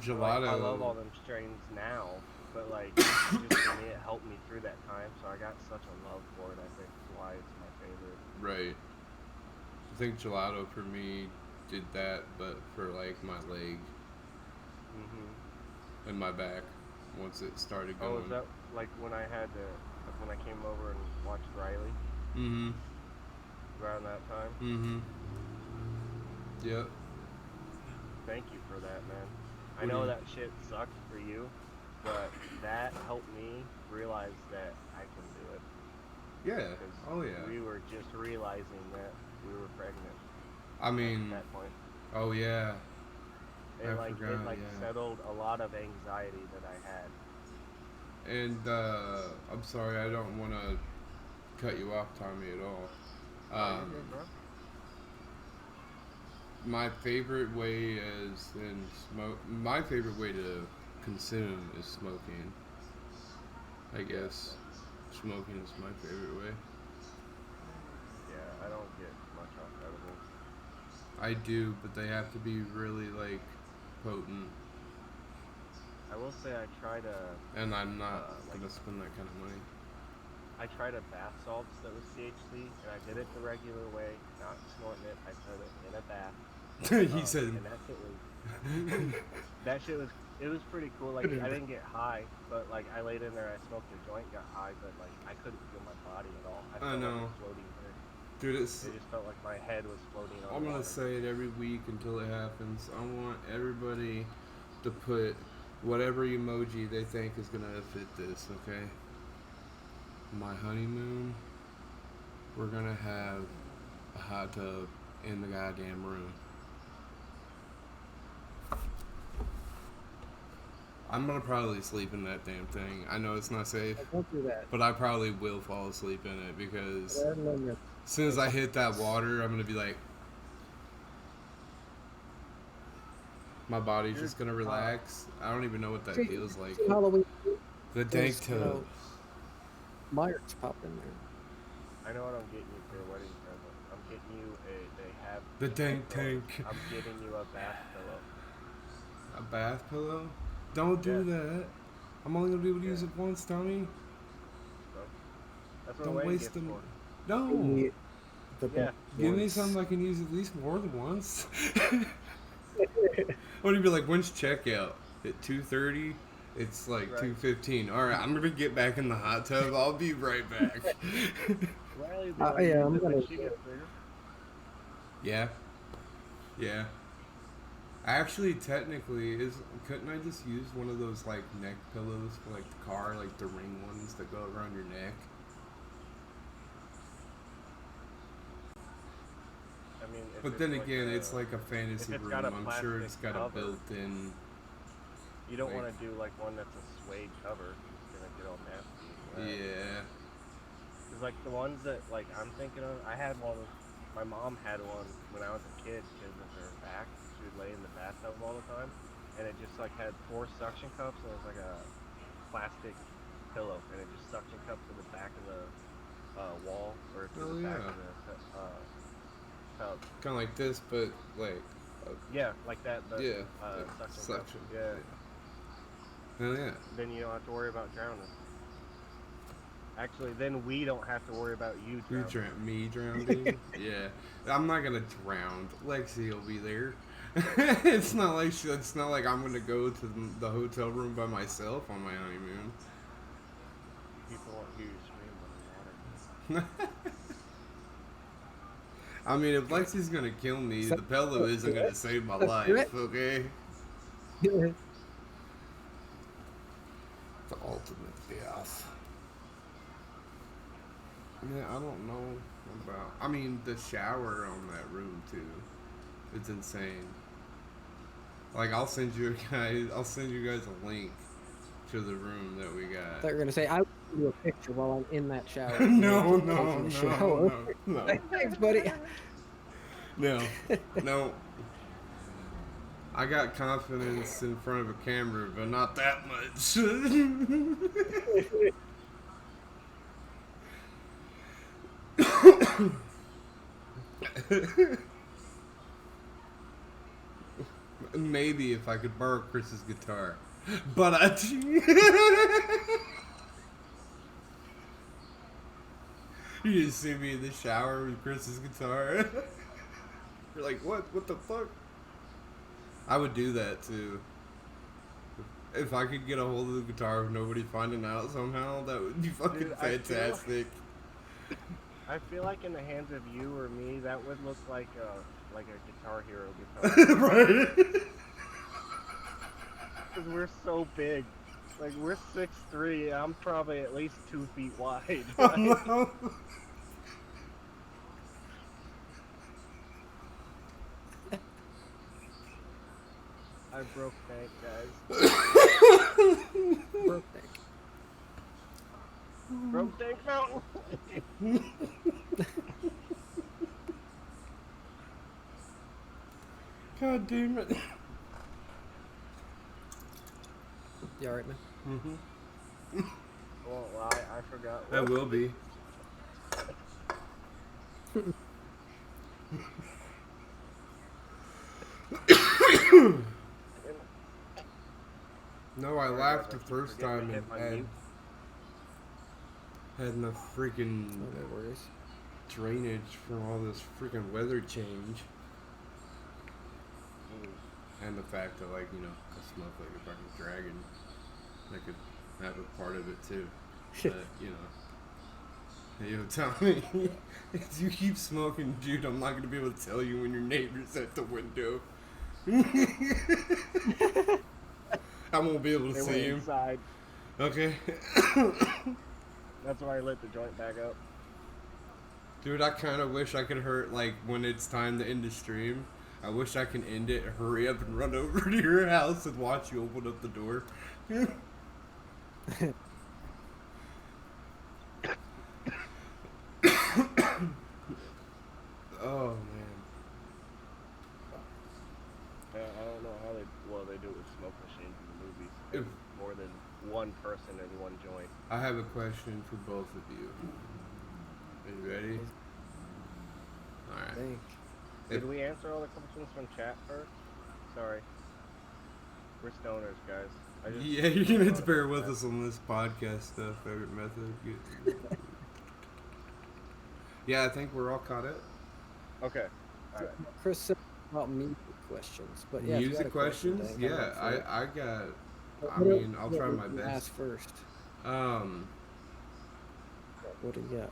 Speaker 3: Gelato.
Speaker 2: Like, I love all them strains now, but like, just for me, it helped me through that time. So I got such a love for it. I think that's why it's my favorite.
Speaker 3: Right. I think gelato for me did that, but for like my leg and my back once it started going.
Speaker 2: Oh, is that like when I when I came over and watched Riley?
Speaker 3: Mm-hmm.
Speaker 2: Around that time.
Speaker 3: Mm-hmm. Yep.
Speaker 2: Thank you for that, man. I know that shit sucked for you, but that helped me realize that I can do it.
Speaker 3: Yeah.
Speaker 2: Because
Speaker 3: Oh yeah.
Speaker 2: we were just realizing that we were pregnant
Speaker 3: I mean,
Speaker 2: at that point.
Speaker 3: oh yeah. I
Speaker 2: It
Speaker 3: forgot. Yeah.
Speaker 2: settled a lot of anxiety that I had.
Speaker 3: And I'm sorry, I don't want to cut you off, Tommy, at all.
Speaker 2: Oh, you're good, bro.
Speaker 3: My favorite way is in smoke. My favorite way to consume is smoking. I guess smoking is my favorite way.
Speaker 2: Yeah, I don't get much off edibles.
Speaker 3: I do, but they have to be really like potent,
Speaker 2: I will say I tried
Speaker 3: and I'm not
Speaker 2: like
Speaker 3: gonna spend that kind of money.
Speaker 2: I tried a bath salts that was THC, and I did it the regular way, not snorting it. I put it in a bath.
Speaker 3: He said,
Speaker 2: And that shit was it was pretty cool. Like I didn't get high, but like I laid in there, I smoked a joint, got high, but like I couldn't feel my body at all. I felt like
Speaker 3: know.
Speaker 2: I was floating there.
Speaker 3: dude,
Speaker 2: It just felt like my head was floating on
Speaker 3: I'm
Speaker 2: the
Speaker 3: gonna
Speaker 2: water.
Speaker 3: say it every week until it happens. I want everybody to put whatever emoji they think is gonna fit this, okay? My honeymoon, we're gonna have a hot tub in the goddamn room. I'm gonna probably sleep in that damn thing. I know it's not safe,
Speaker 1: Don't do that.
Speaker 3: but I probably will fall asleep in it because
Speaker 1: There are limits.
Speaker 3: as soon as I hit that water, I'm gonna be like, my body's just gonna relax. I don't even know what that feels like.
Speaker 1: Halloween.
Speaker 3: The dank tub.
Speaker 1: Myers popped in there.
Speaker 2: I know what I'm getting you for a wedding present. I'm getting you they have
Speaker 3: The dank tank.
Speaker 2: I'm getting you a bath pillow.
Speaker 3: A bath pillow? Don't do that. I'm only gonna be able to use it once, Tommy.
Speaker 2: So, that's what
Speaker 3: Don't
Speaker 2: wedding
Speaker 3: waste
Speaker 2: gift
Speaker 3: them.
Speaker 2: for.
Speaker 3: No.
Speaker 1: Yeah.
Speaker 3: Give me something I can use at least more than once. What do you be like? When's checkout? At 2:30? It's like
Speaker 2: Right.
Speaker 3: 2:15. All right, I'm gonna get back in the hot tub. I'll be right back.
Speaker 2: Riley,
Speaker 1: yeah, I'm gonna.
Speaker 2: she gets bigger.
Speaker 3: Yeah. Yeah. Actually, technically, couldn't I just use one of those like neck pillows for like the car, like the ring ones that go around your neck?
Speaker 2: I mean,
Speaker 3: But then again, it's like a fantasy
Speaker 2: it's
Speaker 3: room.
Speaker 2: got a
Speaker 3: I'm sure it's got
Speaker 2: plastic
Speaker 3: a
Speaker 2: cover.
Speaker 3: built-in.
Speaker 2: You don't
Speaker 3: like-
Speaker 2: want to do like one that's a suede cover. It's gonna get all nasty.
Speaker 3: Yeah.
Speaker 2: Cause like the ones that like I'm thinking of, I had one. My mom had one when I was a kid because of her back. She would lay in the bathtub all the time, and it just like had 4 suction cups, and it was like a plastic pillow, and it just suction cups to the back of the wall or to
Speaker 3: Oh,
Speaker 2: the back
Speaker 3: yeah.
Speaker 2: of the tub.
Speaker 3: Kind of like this, but like.
Speaker 2: Yeah, like that. But,
Speaker 3: Yeah.
Speaker 2: suction. Cup. Yeah.
Speaker 3: Oh yeah.
Speaker 2: Then you don't have to worry about drowning. Actually, then we don't have to worry about you drowning.
Speaker 3: Me drowning? Yeah. I'm not gonna drown. Lexi will be there. It's not like I'm gonna go to the hotel room by myself on my honeymoon.
Speaker 2: People won't hear you scream on the water.
Speaker 3: I mean, if Lexi's gonna kill me, the pillow isn't gonna save my life, okay? The ultimate death. Yeah, I don't know about. I mean, the shower on that room too. It's insane. Like, I'll send you guys a link to the room that we got.
Speaker 1: I thought you were gonna say I will do a picture while I'm in that shower.
Speaker 3: No.
Speaker 1: Thanks, buddy.
Speaker 3: No. I got confidence in front of a camera, but not that much. Maybe if I could borrow Chris's guitar. But you just see me in the shower with Chris's guitar. You're like, what? What the fuck? I would do that too. If I could get a hold of the guitar with nobody finding out somehow, that would be fucking
Speaker 2: Dude, I feel
Speaker 3: fantastic.
Speaker 2: I feel like in the hands of you or me, that would look like a Guitar Hero guitar.
Speaker 3: Right?
Speaker 2: Because we're so big. Like, we're 6'3", I'm probably at least 2 feet wide.
Speaker 3: Oh,
Speaker 2: Like,
Speaker 3: no.
Speaker 2: I broke Dank, guys.
Speaker 1: Broke Dank.
Speaker 2: Broke Dank Mountain.
Speaker 3: God damn it.
Speaker 1: You alright, man?
Speaker 3: Mm-hmm.
Speaker 2: I won't lie, I forgot.
Speaker 3: I will be. No, I laughed the first time and had enough freaking
Speaker 1: No worries.
Speaker 3: drainage from all this freaking weather change. And the fact that, like, you know, I smoke like a fucking dragon. I could have a part of it too. But, you know. Yo, Tommy, if you keep smoking, dude, I'm not going to be able to tell you when your neighbor's at the window. I won't be able to
Speaker 2: They
Speaker 3: see
Speaker 2: went
Speaker 3: him.
Speaker 2: inside.
Speaker 3: Okay.
Speaker 2: That's why I lit the joint back up.
Speaker 3: Dude, I kind of wish I could hurt, like, when it's time to end the stream, I wish I can end it, hurry up and run over to your house and watch you open up the door. Oh, man.
Speaker 2: I don't know how they do it with smoke machines in the movies.
Speaker 3: If-
Speaker 2: More than one person in one joint.
Speaker 3: I have a question for both of you. Are you ready? Alright.
Speaker 1: Dank.
Speaker 2: Did we answer all the questions from chat first? Sorry. We're stoners, guys.
Speaker 3: Yeah, you're gonna have to bear with us on this podcast stuff. Favorite method. Yeah, I think we're all caught up.
Speaker 2: Okay. Alright.
Speaker 1: Chris said about music questions, but yeah. if you had a
Speaker 3: Music
Speaker 1: question,
Speaker 3: questions?
Speaker 1: Dank, I'm
Speaker 3: Yeah,
Speaker 1: up for it.
Speaker 3: I got.
Speaker 1: What
Speaker 3: I
Speaker 1: do-
Speaker 3: mean, I'll
Speaker 1: what
Speaker 3: try
Speaker 1: would
Speaker 3: my
Speaker 1: you
Speaker 3: best.
Speaker 1: Ask first. What do you got?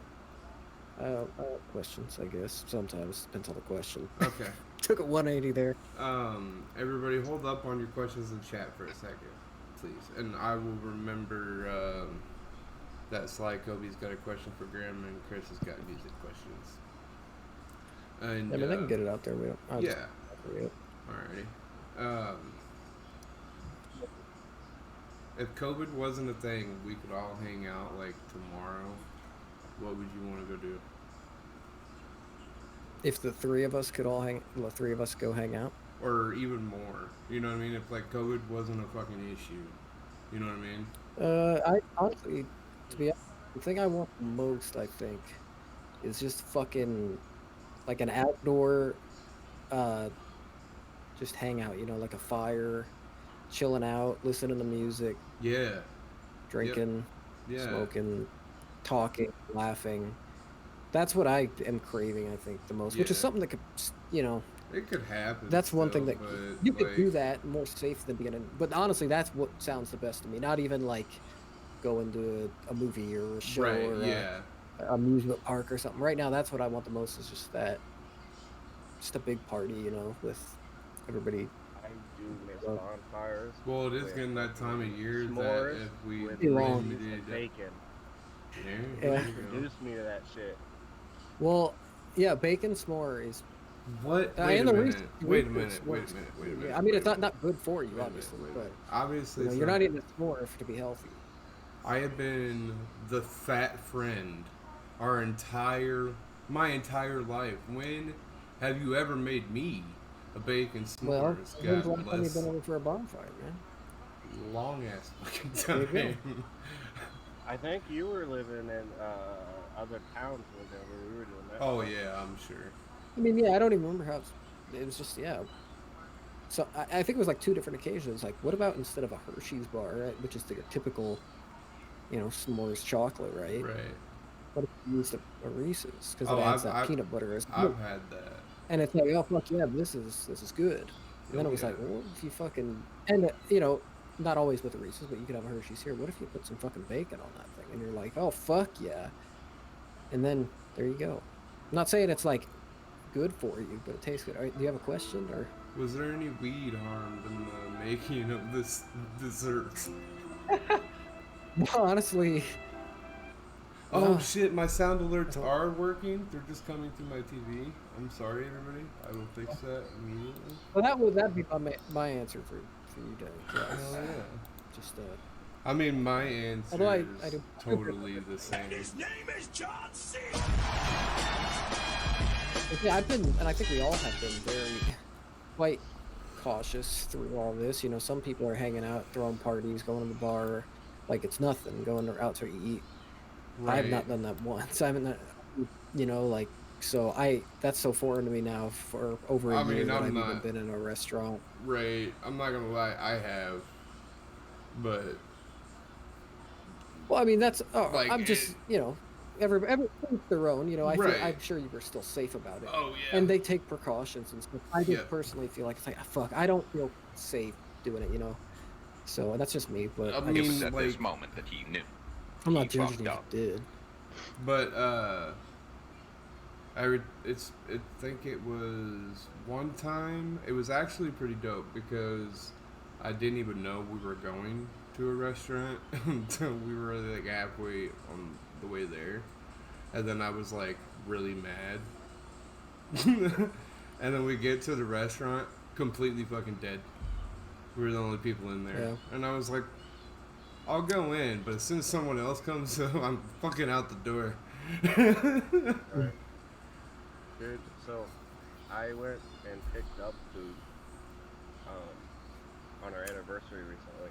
Speaker 1: I have questions, I guess. Sometimes depends on the question.
Speaker 3: Okay.
Speaker 1: Took a 180 there.
Speaker 3: Everybody hold up on your questions in chat for a second, please. And I will remember that Sly Kobe's got a question for Grimm and Chris has got music questions. And
Speaker 1: I mean, I can get it out there. We don't. I'll just
Speaker 3: yeah.
Speaker 1: hurry up.
Speaker 3: Alrighty. If COVID wasn't a thing, we could all hang out like tomorrow. What would you want to go do?
Speaker 1: If the three of us could all the three of us go hang out.
Speaker 3: Or even more. You know what I mean? If like COVID wasn't a fucking issue. You know what I mean?
Speaker 1: I honestly, to be honest, the thing I want most, I think, is just fucking like an outdoor, just hang out. You know, like a fire, chilling out, listening to music,
Speaker 3: Yeah.
Speaker 1: drinking,
Speaker 3: Yeah.
Speaker 1: smoking, talking, laughing. That's what I am craving, I think, the most, which is
Speaker 3: Yeah.
Speaker 1: something that could, you know,
Speaker 3: It could happen.
Speaker 1: that's one thing
Speaker 3: still,
Speaker 1: that
Speaker 3: but,
Speaker 1: you could
Speaker 3: like,
Speaker 1: do that more safe than being in. But honestly, that's what sounds the best to me. Not even like going to a movie or a show
Speaker 3: Right,
Speaker 1: or
Speaker 3: yeah.
Speaker 1: a amusement park or something. Right now, that's what I want the most, is just that. Just a big party, you know, with everybody.
Speaker 2: I do miss bonfires.
Speaker 3: Well, it is
Speaker 2: with
Speaker 3: getting that time of year that
Speaker 2: s'mores
Speaker 3: if we
Speaker 2: with
Speaker 1: Be long.
Speaker 2: cheese
Speaker 3: limited
Speaker 2: and bacon.
Speaker 3: Yeah,
Speaker 1: Yeah.
Speaker 3: there you go.
Speaker 2: Introduce me to that shit.
Speaker 1: Well, yeah, bacon s'more is.
Speaker 3: What?
Speaker 1: and
Speaker 3: Wait a
Speaker 1: the
Speaker 3: minute.
Speaker 1: Reese's
Speaker 3: Wait a
Speaker 1: Pieces
Speaker 3: minute. Wait
Speaker 1: works
Speaker 3: a minute.
Speaker 1: too.
Speaker 3: Wait a minute.
Speaker 1: Yeah, I mean, it's not good for you,
Speaker 3: Wait a minute,
Speaker 1: obviously,
Speaker 3: wait a
Speaker 1: but
Speaker 3: minute. Obviously,
Speaker 1: you know,
Speaker 3: it's
Speaker 1: you're not eating a s'more to be healthy.
Speaker 3: I have been the fat friend my entire life. When have you ever made me a bacon
Speaker 1: Well,
Speaker 3: s'mores?
Speaker 1: when's the
Speaker 3: God
Speaker 1: last time you've
Speaker 3: bless.
Speaker 1: been over for a bonfire, man?
Speaker 3: Long ass fucking
Speaker 1: There you go.
Speaker 3: time.
Speaker 2: I think you were living in other towns whenever we were doing that.
Speaker 3: Oh yeah, I'm sure.
Speaker 1: I mean, yeah, I don't even remember how it was just, yeah. So I think it was like two different occasions. Like, what about instead of a Hershey's bar, right, which is the typical, you know, s'mores chocolate, right?
Speaker 3: Right.
Speaker 1: What if you used a Reese's, because
Speaker 3: Oh,
Speaker 1: it adds
Speaker 3: I've-
Speaker 1: that
Speaker 3: I've-
Speaker 1: peanut butter as
Speaker 3: I've
Speaker 1: well.
Speaker 3: had that.
Speaker 1: And it's like, oh fuck yeah, this is good. And then
Speaker 3: Oh,
Speaker 1: it was
Speaker 3: yeah.
Speaker 1: like, well, if you fucking you know, not always with the Reese's, but you could have a Hershey's here. What if you put some fucking bacon on that thing? And you're like, oh fuck yeah. And then there you go. I'm not saying it's like good for you, but it tastes good. All right, do you have a question or?
Speaker 3: Was there any weed harmed in the making of this dessert?
Speaker 1: Honestly,
Speaker 3: Oh
Speaker 1: no.
Speaker 3: shit, my sound alerts
Speaker 1: don't-
Speaker 3: are working. They're just coming through my TV. I'm sorry, everybody. I will fix that immediately.
Speaker 1: Well, that'd be my answer for you, Dank. Yes.
Speaker 3: Hell yeah.
Speaker 1: Just
Speaker 3: I mean, my
Speaker 1: although
Speaker 3: answer
Speaker 1: I
Speaker 3: is
Speaker 1: do.
Speaker 3: totally the same.
Speaker 1: Yeah, and I think we all have been very quite cautious through all this. You know, some people are hanging out, throwing parties, going to the bar like it's nothing, going out to eat. I have
Speaker 3: Right.
Speaker 1: not done that once. I haven't, you know, like so. That's so foreign to me now for over a
Speaker 3: I
Speaker 1: year
Speaker 3: mean,
Speaker 1: that
Speaker 3: I'm
Speaker 1: I've even
Speaker 3: not
Speaker 1: been in a restaurant.
Speaker 3: right. I'm not gonna lie, I have, but
Speaker 1: Well, I mean,
Speaker 3: like
Speaker 1: I'm
Speaker 3: it.
Speaker 1: just, you know, every their own. You know,
Speaker 3: Right.
Speaker 1: I'm sure you were still safe about it,
Speaker 3: Oh yeah.
Speaker 1: and they take precautions and stuff. I just
Speaker 3: Yep.
Speaker 1: personally feel like it's like fuck. I don't feel safe doing it. You know, so that's just me. But
Speaker 3: I
Speaker 4: It was
Speaker 3: mean,
Speaker 4: at this
Speaker 3: like,
Speaker 4: moment that he knew.
Speaker 1: I'm
Speaker 4: He
Speaker 1: not judging
Speaker 4: fucked
Speaker 1: you if
Speaker 4: up.
Speaker 1: you did.
Speaker 3: but I think it was one time. It was actually pretty dope because I didn't even know we were going to a restaurant until we were like halfway on the way there, and then I was like really mad. And then we get to the restaurant, completely fucking dead. We were the only people in there,
Speaker 1: Yeah.
Speaker 3: and I was like, I'll go in, but as soon as someone else comes, I'm fucking out the door.
Speaker 2: Right. Dude, so I went and picked up food on our anniversary recently,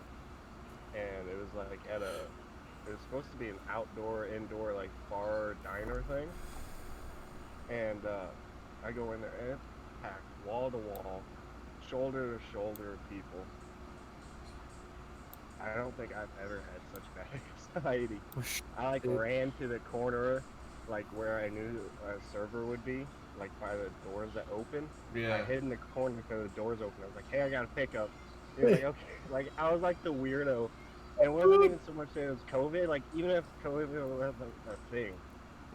Speaker 2: and it was like it was supposed to be an outdoor, indoor, like bar diner thing, and I go in there and it's packed wall to wall, shoulder to shoulder of people. I don't think I've ever had such bad anxiety.
Speaker 1: Oh,
Speaker 2: I like
Speaker 1: dude.
Speaker 2: ran to the corner, like where I knew a server would be, like by the doors that open. I
Speaker 3: Yeah.
Speaker 2: hid in the corner because the doors open. I was like, "Hey, I got a pickup." He was like, "Okay." Like I was like the weirdo, and it wasn't even so much that it was COVID. Like even if COVID wasn't a thing,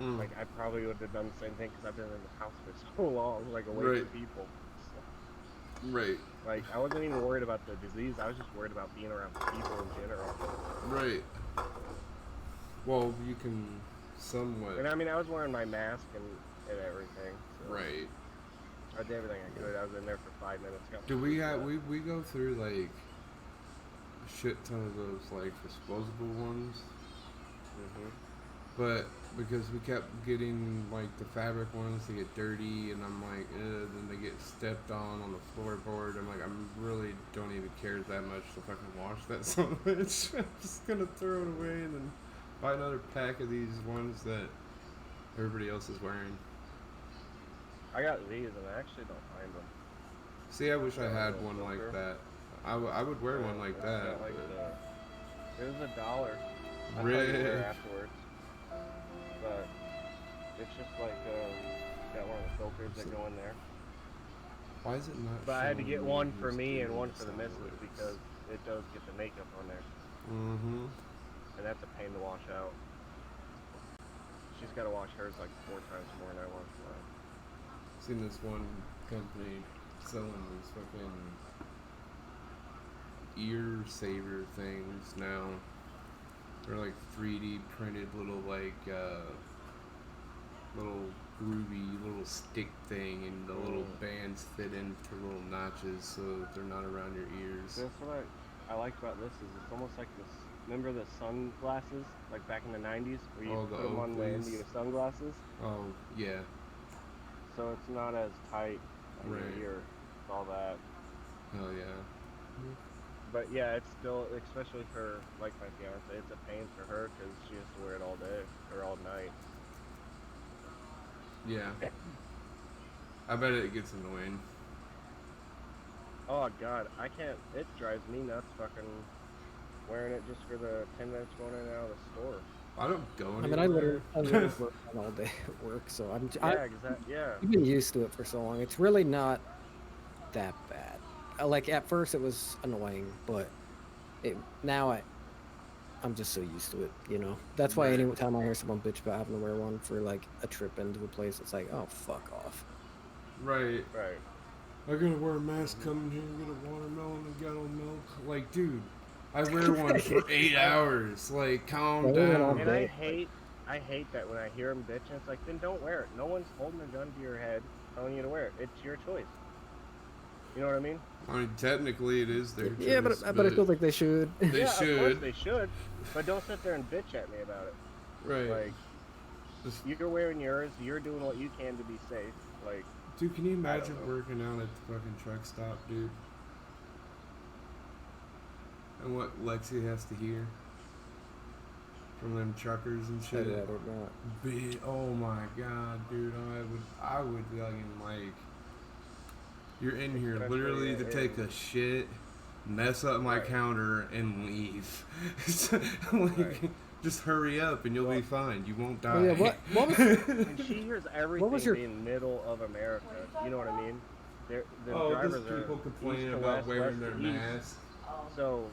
Speaker 3: Mm.
Speaker 2: like I probably would have done the same thing because I've been in the house for so long, like away
Speaker 3: Right.
Speaker 2: from people. So,
Speaker 3: Right.
Speaker 2: like I wasn't even worried about the disease. I was just worried about being around people in general.
Speaker 3: Right. Well, you can somewhat.
Speaker 2: And I mean, I was wearing my mask and everything. So
Speaker 3: Right.
Speaker 2: I did everything I could. I was in there for 5 minutes.
Speaker 3: Do we have we go through like a shit ton of those like disposable ones,
Speaker 2: Mm-hmm.
Speaker 3: but because we kept getting like the fabric ones, they get dirty, and I'm like, then they get stepped on the floorboard. I'm like, I really don't even care that much to fucking wash that son of a bitch. I'm just gonna throw it away and then buy another pack of these ones that everybody else is wearing.
Speaker 2: I got these, and I actually don't mind them.
Speaker 3: See, I wish I had
Speaker 2: little
Speaker 3: one like
Speaker 2: filter.
Speaker 3: that. I would wear one like
Speaker 2: It's
Speaker 3: that.
Speaker 2: got, like it was $1. I thought you
Speaker 3: Really?
Speaker 2: wear afterwards, but it's just like got one of the filters that go in there.
Speaker 3: Why is it not?
Speaker 2: But I had to get
Speaker 3: showing
Speaker 2: one for
Speaker 3: who's
Speaker 2: me
Speaker 3: doing
Speaker 2: and one
Speaker 3: this
Speaker 2: for the
Speaker 3: on
Speaker 2: missus
Speaker 3: alerts?
Speaker 2: because it does get the makeup on there,
Speaker 3: Mm-hmm.
Speaker 2: and that's a pain to wash out. She's got to wash hers like 4 times more than I wash mine.
Speaker 3: Seen this one company selling these fucking ear saver things now. They're like 3D printed little little groovy little stick thing, and the little bands fit into little notches so they're not around your ears.
Speaker 2: That's what I like about this is it's almost like this. Remember the sunglasses, like back in the 90s, where you
Speaker 3: Oh, the
Speaker 2: put them on the end of
Speaker 3: Oakleys.
Speaker 2: your sunglasses?
Speaker 3: Oh yeah,
Speaker 2: So it's not as tight on
Speaker 3: Right.
Speaker 2: your ear, all that.
Speaker 3: hell yeah.
Speaker 2: But yeah, it's still, especially for like my fiance, it's a pain for her because she has to wear it all day or all night.
Speaker 3: Yeah. I bet it gets annoying.
Speaker 2: Oh god, I can't. It drives me nuts fucking wearing it just for the 10 minutes going in and out of the store.
Speaker 3: I don't go
Speaker 1: I
Speaker 3: anywhere.
Speaker 1: mean, I literally work all day at work, so
Speaker 2: Yeah, exactly. Yeah.
Speaker 1: I've been used to it for so long. It's really not that bad. Like at first, it was annoying, but I'm just so used to it. You know, that's why
Speaker 3: Right.
Speaker 1: anytime I hear someone bitch about having to wear one for like a trip into a place, it's like, oh fuck off.
Speaker 3: Right.
Speaker 2: Right.
Speaker 3: I gotta wear a mask coming here and get a watermelon and gallon milk. Like, dude, I wear one for 8 hours. Like, calm
Speaker 1: Yeah, we went
Speaker 3: down.
Speaker 1: on
Speaker 2: And I
Speaker 1: break.
Speaker 2: hate that when I hear them bitching, it's like, then don't wear it. No one's holding a gun to your head telling you to wear it. It's your choice. You know what I mean?
Speaker 3: I mean, technically, it is their
Speaker 1: Yeah,
Speaker 3: choice,
Speaker 1: but I feel like they should.
Speaker 3: they
Speaker 2: Yeah, of course
Speaker 3: should.
Speaker 2: they should, but don't sit there and bitch at me about it.
Speaker 3: Right.
Speaker 2: Like,
Speaker 3: Just-
Speaker 2: you're wearing yours, you're doing what you can to be safe. Like,
Speaker 3: dude, can you imagine
Speaker 2: know.
Speaker 3: working out at the fucking truck stop, dude? And what Lexi has to hear from them truckers and shit.
Speaker 1: I'd rather not.
Speaker 3: Oh my god, dude! I would like. You're in here literally to take a shit, mess up my counter, and leave. Like, just hurry up and you'll be fine. You won't die.
Speaker 1: Oh, yeah, what was
Speaker 2: and she hears everything being middle of America. You know what I mean? The drivers
Speaker 3: just people
Speaker 2: are
Speaker 3: complaining
Speaker 2: east to
Speaker 3: about
Speaker 2: west,
Speaker 3: wearing
Speaker 2: west
Speaker 3: their
Speaker 2: to east.
Speaker 3: mask.
Speaker 2: So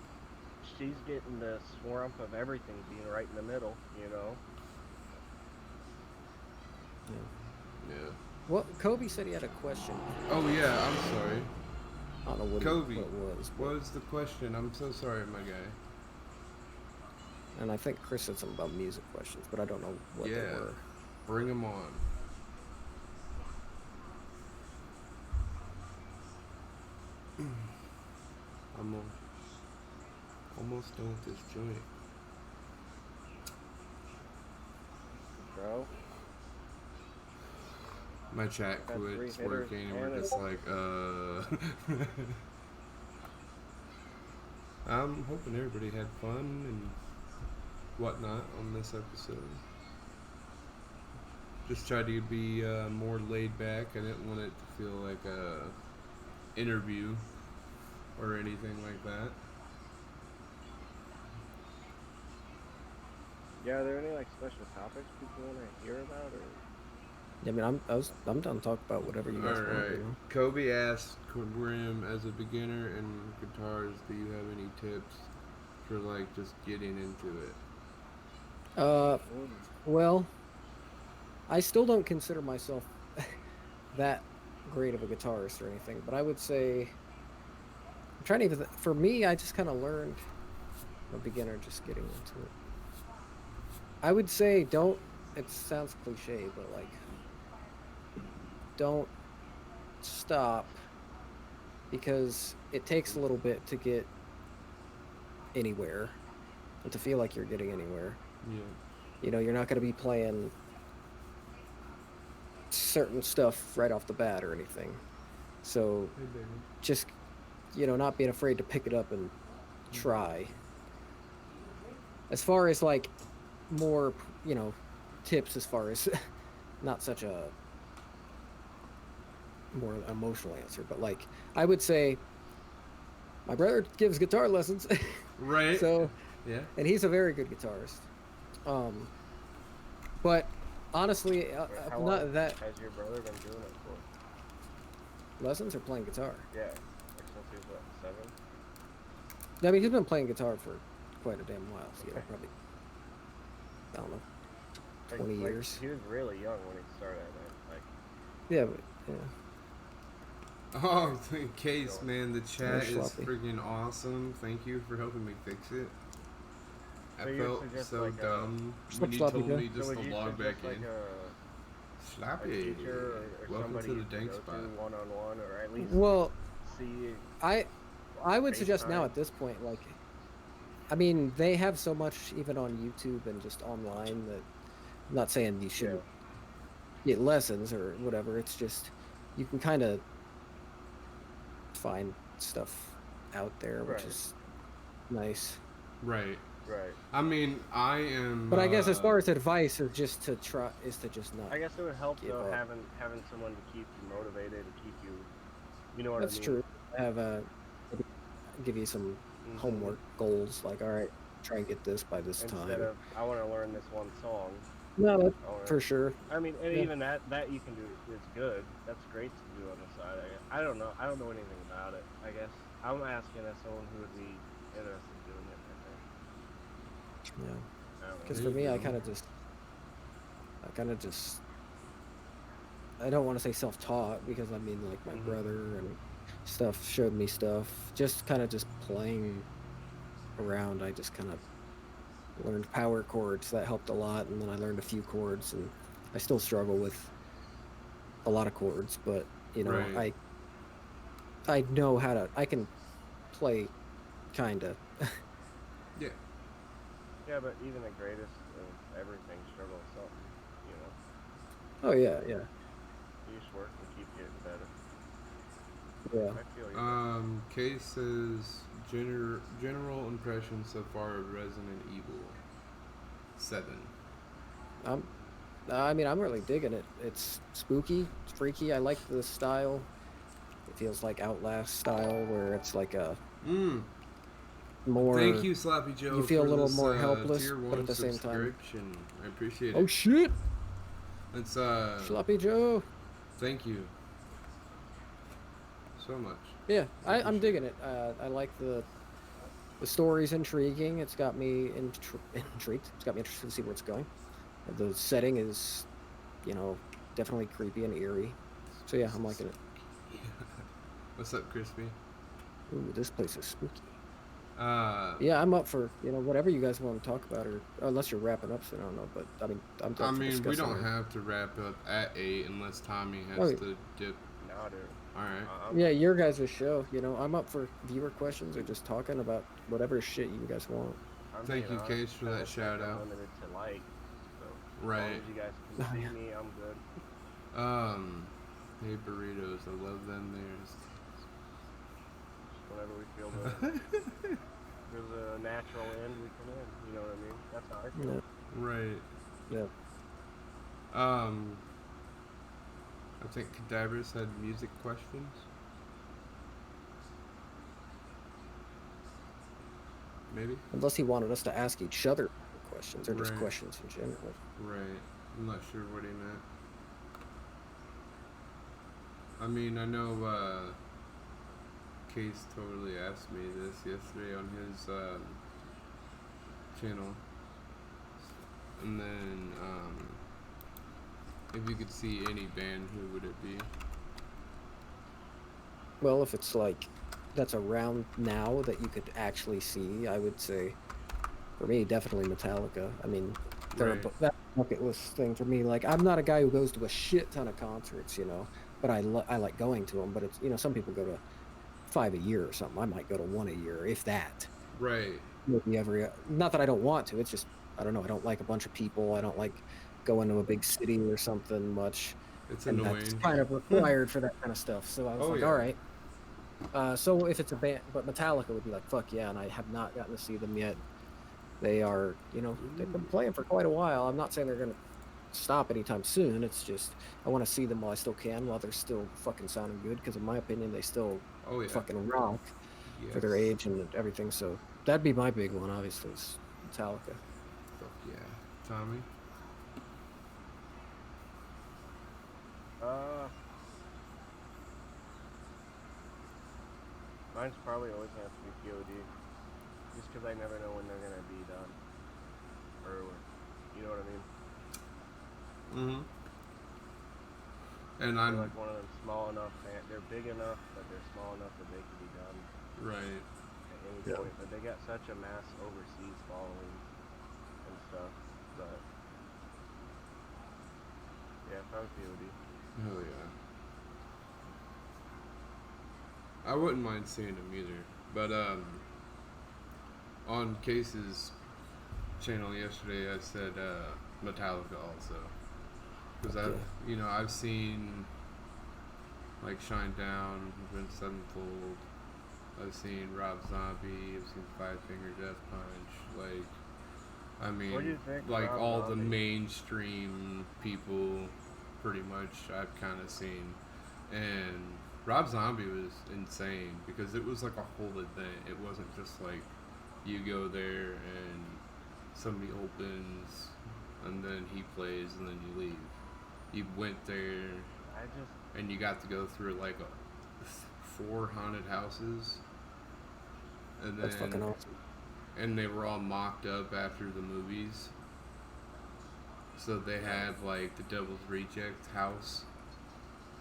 Speaker 2: she's getting the swamp of everything being right in the middle, you know?
Speaker 3: Yeah.
Speaker 1: Well, Kobe said he had a question.
Speaker 3: Oh yeah, I'm sorry.
Speaker 1: I don't know what,
Speaker 3: Kobe,
Speaker 1: what it was.
Speaker 3: What was the question? I'm so sorry, my guy.
Speaker 1: And I think Chris said something about music questions, but I don't know what they were.
Speaker 3: Bring them on. I'm almost done with this joint.
Speaker 2: Bro.
Speaker 3: My chat
Speaker 2: Got
Speaker 3: quit
Speaker 2: 3 hitters
Speaker 3: working and we're
Speaker 2: and
Speaker 3: just like, I'm hoping everybody had fun and whatnot on this episode. Just tried to be more laid back. I didn't want it to feel like a interview or anything like that.
Speaker 2: Yeah, are there any like special topics people want to hear about, or?
Speaker 1: Yeah, I mean, I'm done talking about whatever you guys want.
Speaker 3: Alright.
Speaker 1: You know?
Speaker 3: Kobe asked Grimm, as a beginner in guitars, do you have any tips for like just getting into it?
Speaker 1: Well, I still don't consider myself that great of a guitarist or anything, but I would say I'm trying to even. For me, I just kind of learned. I'm a beginner, just getting into it. I would say don't. It sounds cliche, but like, don't stop, because it takes a little bit to get anywhere and to feel like you're getting anywhere.
Speaker 3: Yeah.
Speaker 1: You know, you're not going to be playing certain stuff right off the bat or anything. So just, you know, not being afraid to pick it up and try. As far as like more, you know, tips, as far as not such a more emotional answer, but like I would say my brother gives guitar lessons.
Speaker 3: Right.
Speaker 1: So
Speaker 3: yeah,
Speaker 1: and he's a very good guitarist. But honestly,
Speaker 2: How
Speaker 1: not
Speaker 2: long
Speaker 1: that
Speaker 2: has your brother been doing it for?
Speaker 1: lessons or playing guitar.
Speaker 2: Yeah, like since he was what, 7?
Speaker 1: I mean, he's been playing guitar for quite a damn while. So, you know, probably I don't know, 20 years.
Speaker 2: He was really young when he started, man. Like,
Speaker 1: Yeah, but, yeah.
Speaker 3: oh, Case, man, the chat is
Speaker 1: sloppy.
Speaker 3: freaking awesome. Thank you for helping me fix it. I
Speaker 2: So you
Speaker 3: felt
Speaker 2: suggest,
Speaker 3: so
Speaker 2: like,
Speaker 3: dumb
Speaker 1: Slip
Speaker 3: when you
Speaker 1: sloppy
Speaker 3: told
Speaker 1: guy.
Speaker 3: me just
Speaker 2: so
Speaker 3: to
Speaker 2: would you
Speaker 3: log back
Speaker 2: suggest,
Speaker 3: in.
Speaker 2: like a
Speaker 3: Slappy.
Speaker 2: teacher or
Speaker 3: Welcome
Speaker 2: somebody
Speaker 3: to the
Speaker 2: you can
Speaker 3: Dank
Speaker 2: go
Speaker 3: spot.
Speaker 2: to one-on-one, or at least
Speaker 1: Well,
Speaker 2: see?
Speaker 1: I would suggest now
Speaker 2: FaceTime.
Speaker 1: at this point, like, I mean, they have so much even on YouTube and just online that I'm not saying you shouldn't get lessons or whatever. It's just you can kind of find stuff out there, which
Speaker 2: Right.
Speaker 1: is nice.
Speaker 3: Right.
Speaker 2: Right.
Speaker 3: I mean, I am.
Speaker 1: But I guess as far as advice is just to just not.
Speaker 2: I guess it would help
Speaker 1: give
Speaker 2: though
Speaker 1: up.
Speaker 2: having someone to keep you motivated and keep you. You know what
Speaker 1: That's
Speaker 2: I mean?
Speaker 1: true. Have maybe give you some
Speaker 2: Mhm.
Speaker 1: homework goals, like, all right, try and get this by this
Speaker 2: Instead
Speaker 1: time.
Speaker 2: of I want to learn this one song.
Speaker 1: No,
Speaker 2: I wanna-
Speaker 1: for sure.
Speaker 2: I mean, and
Speaker 1: Yeah.
Speaker 2: even that you can do is good. That's great to do on the side. I don't know. I don't know anything about it. I guess I'm asking as someone who would be interested in doing it.
Speaker 1: Yeah.
Speaker 2: I don't know.
Speaker 1: Because
Speaker 3: There
Speaker 1: for
Speaker 3: you
Speaker 1: me, I
Speaker 3: go.
Speaker 1: kind of just, I don't want to say self-taught, because I mean, like, my
Speaker 2: Mhm.
Speaker 1: brother and stuff showed me stuff, just kind of just playing around, I just kind of learned power chords. That helped a lot, and then I learned a few chords, and I still struggle with a lot of chords, but you know,
Speaker 3: Right.
Speaker 1: I know how to. I can play, kinda.
Speaker 3: Yeah.
Speaker 2: Yeah, but even the greatest of everything struggle with something, you know.
Speaker 1: Oh yeah, yeah,
Speaker 2: You just work and keep getting better.
Speaker 1: yeah.
Speaker 2: I feel you, bro.
Speaker 3: Case says general impression so far of Resident Evil 7.
Speaker 1: I'm. I mean, I'm really digging it. It's spooky, it's freaky. I like the style. It feels like Outlast style, where it's like a
Speaker 3: Mm. Thank
Speaker 1: more.
Speaker 3: you, Sloppy
Speaker 1: You
Speaker 3: Joe,
Speaker 1: feel a
Speaker 3: for
Speaker 1: little
Speaker 3: this
Speaker 1: more helpless,
Speaker 3: tier
Speaker 1: but at
Speaker 3: 1
Speaker 1: the same time,
Speaker 3: subscription. I appreciate
Speaker 1: oh
Speaker 3: it.
Speaker 1: shit,
Speaker 3: It's
Speaker 1: Sloppy Joe.
Speaker 3: thank you so much.
Speaker 1: Yeah,
Speaker 3: I
Speaker 1: I'm
Speaker 3: appreciate
Speaker 1: digging
Speaker 3: it.
Speaker 1: it. I like the story's intriguing. It's got me intrigued. It's got me interested to see where it's going. The setting is, you know, definitely creepy and eerie. So yeah, I'm liking it.
Speaker 3: What's up, Crispy?
Speaker 1: Ooh, this place is spooky.
Speaker 3: Uh,
Speaker 1: Yeah, I'm up for, whatever you guys want to talk about, or unless you're wrapping up soon, I don't know. But I mean, I'm
Speaker 3: I
Speaker 1: up for
Speaker 3: mean, we
Speaker 1: discussing
Speaker 3: don't
Speaker 1: it.
Speaker 3: have to wrap up at 8 unless Tommy
Speaker 1: Oh
Speaker 3: has to dip.
Speaker 2: Nah, dude.
Speaker 3: Alright.
Speaker 2: I'm
Speaker 1: yeah, your guys' show. I'm up for viewer questions or just talking about whatever shit you guys want.
Speaker 2: I'm
Speaker 3: Thank
Speaker 2: being
Speaker 3: you,
Speaker 2: honest.
Speaker 3: Case, for
Speaker 2: I
Speaker 3: that
Speaker 2: look like
Speaker 3: shout
Speaker 2: I'm
Speaker 3: out.
Speaker 2: limited to like, so as long
Speaker 3: Right.
Speaker 2: as you guys can
Speaker 1: Oh,
Speaker 2: see
Speaker 1: yeah.
Speaker 2: me, I'm good.
Speaker 3: Hey, burritos. I love them.
Speaker 2: Just whenever we feel there's a natural end, we can end. You know what I mean? That's how I feel.
Speaker 1: Yeah,
Speaker 3: Right.
Speaker 1: yeah.
Speaker 3: I think Cadavers had music questions. Maybe?
Speaker 1: Unless he wanted us to ask each other questions or just
Speaker 3: Right.
Speaker 1: questions in general.
Speaker 3: Right. I'm not sure what he meant. I mean, I know, Case totally asked me this yesterday on his, channel. And then, if you could see any band, who would it be?
Speaker 1: Well, if it's like that's around now that you could actually see, I would say for me, definitely Metallica. I mean,
Speaker 3: Right.
Speaker 1: that bucket list thing for me. Like, I'm not a guy who goes to a shit ton of concerts, but I like going to them. But it's some people go to 5 a year or something. I might go to 1 a year, if that.
Speaker 3: Right.
Speaker 1: Maybe every. Not that I don't want to. It's just I don't know. I don't like a bunch of people. I don't like going to a big city or something much,
Speaker 3: It's
Speaker 1: and that's
Speaker 3: annoying.
Speaker 1: kind of required for that kind of stuff. So I was
Speaker 3: Oh,
Speaker 1: like, all
Speaker 3: yeah.
Speaker 1: right. So if it's a band, but Metallica would be like, fuck yeah, and I have not gotten to see them yet. They are, they've been playing for quite a while. I'm not saying they're gonna stop anytime soon. It's just I want to see them while I still can, while they're still fucking sounding good. Because in my opinion, they still
Speaker 3: Oh, yeah.
Speaker 1: fucking rock for their
Speaker 3: Yes.
Speaker 1: age and everything. So that'd be my big one, obviously, is Metallica.
Speaker 3: Fuck yeah. Tommy?
Speaker 2: Uh, mine's probably always gonna have to be POD, just because I never know when they're gonna be done, or you know what I mean.
Speaker 3: Mm-hmm. And
Speaker 2: They're
Speaker 3: I'm
Speaker 2: like one of them small enough, they're big enough, but they're small enough that they can be done
Speaker 3: right.
Speaker 2: at any
Speaker 1: Yeah.
Speaker 2: point. But they got such a mass overseas following and stuff. But yeah, probably POD.
Speaker 3: Hell yeah. I wouldn't mind seeing them either. But on Case's channel yesterday, I said Metallica also, because
Speaker 1: Okay.
Speaker 3: I've seen like Shine Down, Avenged Sevenfold. I've seen Rob Zombie. I've seen Five Finger Death Punch. Like, I mean,
Speaker 2: What do you think,
Speaker 3: like
Speaker 2: Rob
Speaker 3: all the
Speaker 2: Zombie?
Speaker 3: mainstream people, pretty much I've kind of seen, and Rob Zombie was insane because it was like a whole event. It wasn't just like you go there and somebody opens and then he plays and then you leave. You went there
Speaker 2: I just
Speaker 3: and you got to go through like 4 haunted houses, and
Speaker 1: That's fucking
Speaker 3: then
Speaker 1: awesome.
Speaker 3: and they were all mocked up after the movies. So they have like the Devil's Reject house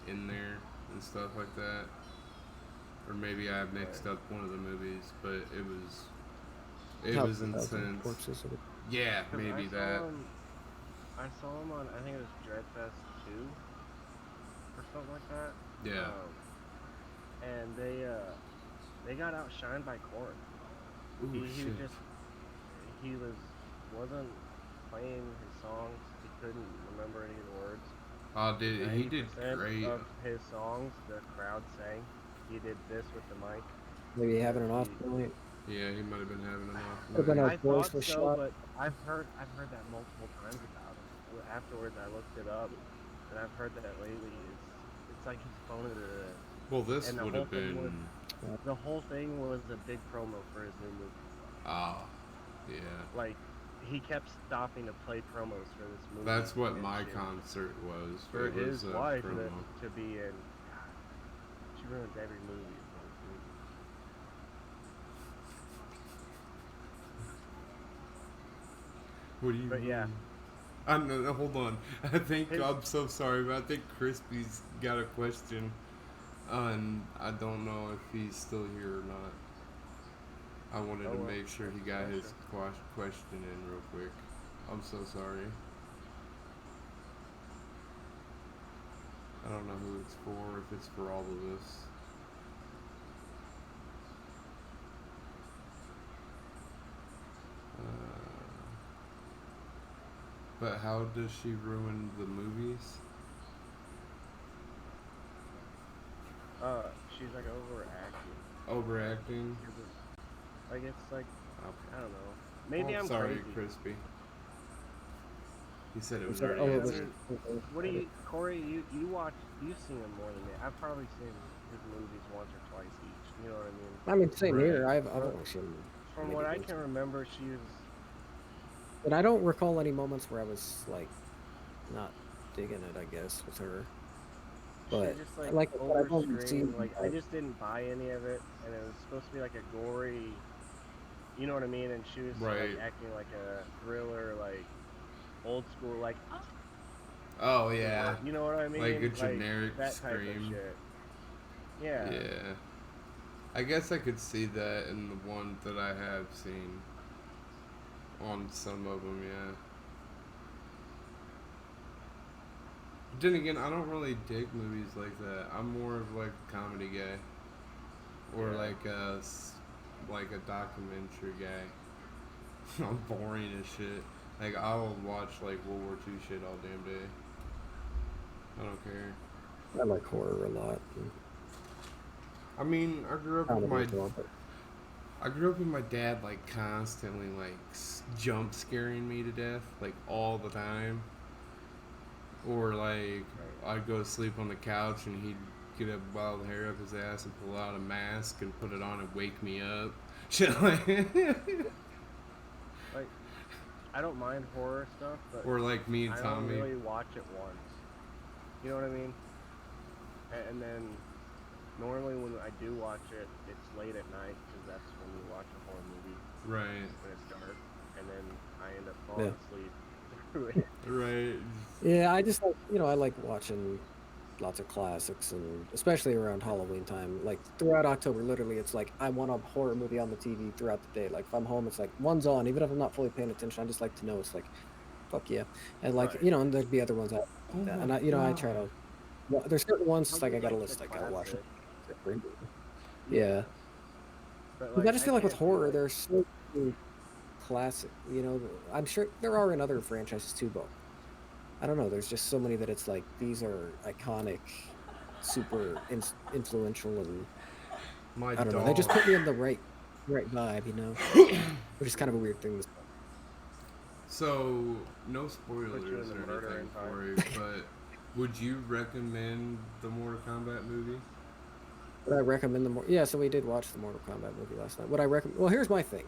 Speaker 3: in there and stuff like that. Or maybe I mixed up one of the movies, but it was It
Speaker 1: How
Speaker 3: was
Speaker 1: 1,000
Speaker 3: intense.
Speaker 1: corpses.
Speaker 3: Yeah,
Speaker 2: 'Cause
Speaker 3: maybe
Speaker 2: I
Speaker 3: that.
Speaker 2: saw him. I saw him on. I think it was Dreadfest 2 or something like that.
Speaker 3: Yeah.
Speaker 2: And they got outshined by Korn.
Speaker 3: Ooh,
Speaker 2: He
Speaker 3: shit.
Speaker 2: just he wasn't playing his songs. He couldn't remember any of the words.
Speaker 3: Oh, he did
Speaker 2: 90%
Speaker 3: great.
Speaker 2: of his songs, the crowd sang. He did this with the mic.
Speaker 1: Maybe having an
Speaker 2: He-
Speaker 1: off point.
Speaker 3: Yeah, he might have been having enough.
Speaker 1: Could've been
Speaker 2: I
Speaker 1: a voice
Speaker 2: thought
Speaker 1: was
Speaker 2: so,
Speaker 1: shot.
Speaker 2: but I've heard that multiple times about him. Afterwards, I looked it up, and I've heard that lately. It's like he's phoning it in.
Speaker 3: Well, this
Speaker 2: And the
Speaker 3: would
Speaker 2: whole
Speaker 3: have
Speaker 2: thing
Speaker 3: been.
Speaker 2: The whole thing was a big promo for his new movie.
Speaker 3: Ah, yeah.
Speaker 2: Like, he kept stopping to play promos for this movie.
Speaker 3: That's what
Speaker 2: and
Speaker 3: my
Speaker 2: shit.
Speaker 3: concert was.
Speaker 2: For
Speaker 3: It
Speaker 2: his
Speaker 3: was a
Speaker 2: wife
Speaker 3: promo.
Speaker 2: to be in. God, she ruins every movie for this movie.
Speaker 3: What do you
Speaker 2: But
Speaker 3: mean?
Speaker 2: yeah.
Speaker 3: No, hold on. I think
Speaker 2: His-
Speaker 3: I'm so sorry, but I think Crispy's got a question, and I don't know if he's still here or not. I wanted
Speaker 2: Oh,
Speaker 3: to
Speaker 2: well,
Speaker 3: make sure he got his question in real quick. I'm so sorry. I don't know who it's for, if it's for all of us. But how does she ruin the movies?
Speaker 2: She's like overacting.
Speaker 3: Overacting?
Speaker 2: Like, it's like,
Speaker 3: Okay.
Speaker 2: I don't know. Maybe
Speaker 3: Oh,
Speaker 2: I'm
Speaker 3: sorry,
Speaker 2: crazy.
Speaker 3: Crispy. He said it was
Speaker 1: Is that-
Speaker 3: already
Speaker 1: oh, it
Speaker 3: answered.
Speaker 2: What do you, Corey? You've seen him more than me. I've probably seen his movies once or twice each. You know what I mean?
Speaker 1: I mean, same here.
Speaker 3: Right.
Speaker 1: I've only seen.
Speaker 2: From
Speaker 1: maybe
Speaker 2: what I
Speaker 1: once.
Speaker 2: can remember, she was.
Speaker 1: But I don't recall any moments where I was like not digging it. I guess with her. But
Speaker 2: She just
Speaker 1: like I said, I've only
Speaker 2: overstreamed.
Speaker 1: seen,
Speaker 2: Like, I just didn't buy any of it, and it was supposed to be like a gory. You know what I mean? And she was
Speaker 3: Right.
Speaker 2: like acting like a thriller, like old school, like.
Speaker 3: Oh, yeah.
Speaker 2: You know what I mean?
Speaker 3: Like a generic
Speaker 2: that type of
Speaker 3: scream.
Speaker 2: shit. Yeah.
Speaker 3: Yeah. I guess I could see that in the one that I have seen. On some of them, yeah. Then again, I don't really dig movies like that. I'm more of like a comedy guy. Or
Speaker 2: Yeah.
Speaker 3: like a documentary guy. I'm boring as shit. Like, I'll watch like World War II shit all damn day. I don't care.
Speaker 1: I like horror a lot.
Speaker 3: I mean, I grew up with
Speaker 1: Comedy
Speaker 3: my
Speaker 1: as well, but
Speaker 3: I grew up with my dad like constantly like jump scaring me to death like all the time. Or like I'd go to sleep on the couch and he'd get a wild hair up his ass and pull out a mask and put it on and wake me up. Shit like
Speaker 2: Like, I don't mind horror stuff, but
Speaker 3: or like me and
Speaker 2: I
Speaker 3: Tommy.
Speaker 2: don't really watch it once. You know what I mean? And then normally when I do watch it, it's late at night because that's when you watch a horror movie
Speaker 3: Right.
Speaker 2: when it's dark, and then I end up falling
Speaker 1: Yeah.
Speaker 2: asleep through it.
Speaker 3: Right.
Speaker 1: yeah, I just like I like watching lots of classics, and especially around Halloween time. Like throughout October, literally, it's like I want a horror movie on the TV throughout the day. Like if I'm home, it's like one's on, even if I'm not fully paying attention. I just like to know it's like, fuck yeah, and like
Speaker 2: Right.
Speaker 1: and there'd be other ones out like that, and I try to. Well, there's certain ones it's like I got a
Speaker 2: like
Speaker 1: list.
Speaker 2: the
Speaker 1: I gotta watch it.
Speaker 2: classic.
Speaker 1: Yeah,
Speaker 2: But
Speaker 1: but I just feel like with
Speaker 2: can't do,
Speaker 1: horror,
Speaker 2: like-
Speaker 1: there's so many classic. I'm sure there are in other franchises too, but I don't know. There's just so many that it's like these are iconic, super influential, and
Speaker 3: My
Speaker 1: I don't know.
Speaker 3: dog.
Speaker 1: They just put me in the right vibe, which is kind of a weird thing to say.
Speaker 3: So, no
Speaker 2: Put you
Speaker 3: spoilers
Speaker 2: in
Speaker 3: or
Speaker 2: the murder
Speaker 3: anything for
Speaker 2: empire.
Speaker 3: you, but would you recommend the Mortal Kombat movie?
Speaker 1: Would I recommend the more? Yeah, so we did watch the Mortal Kombat movie last night. Would I recommend? Well, here's my thing.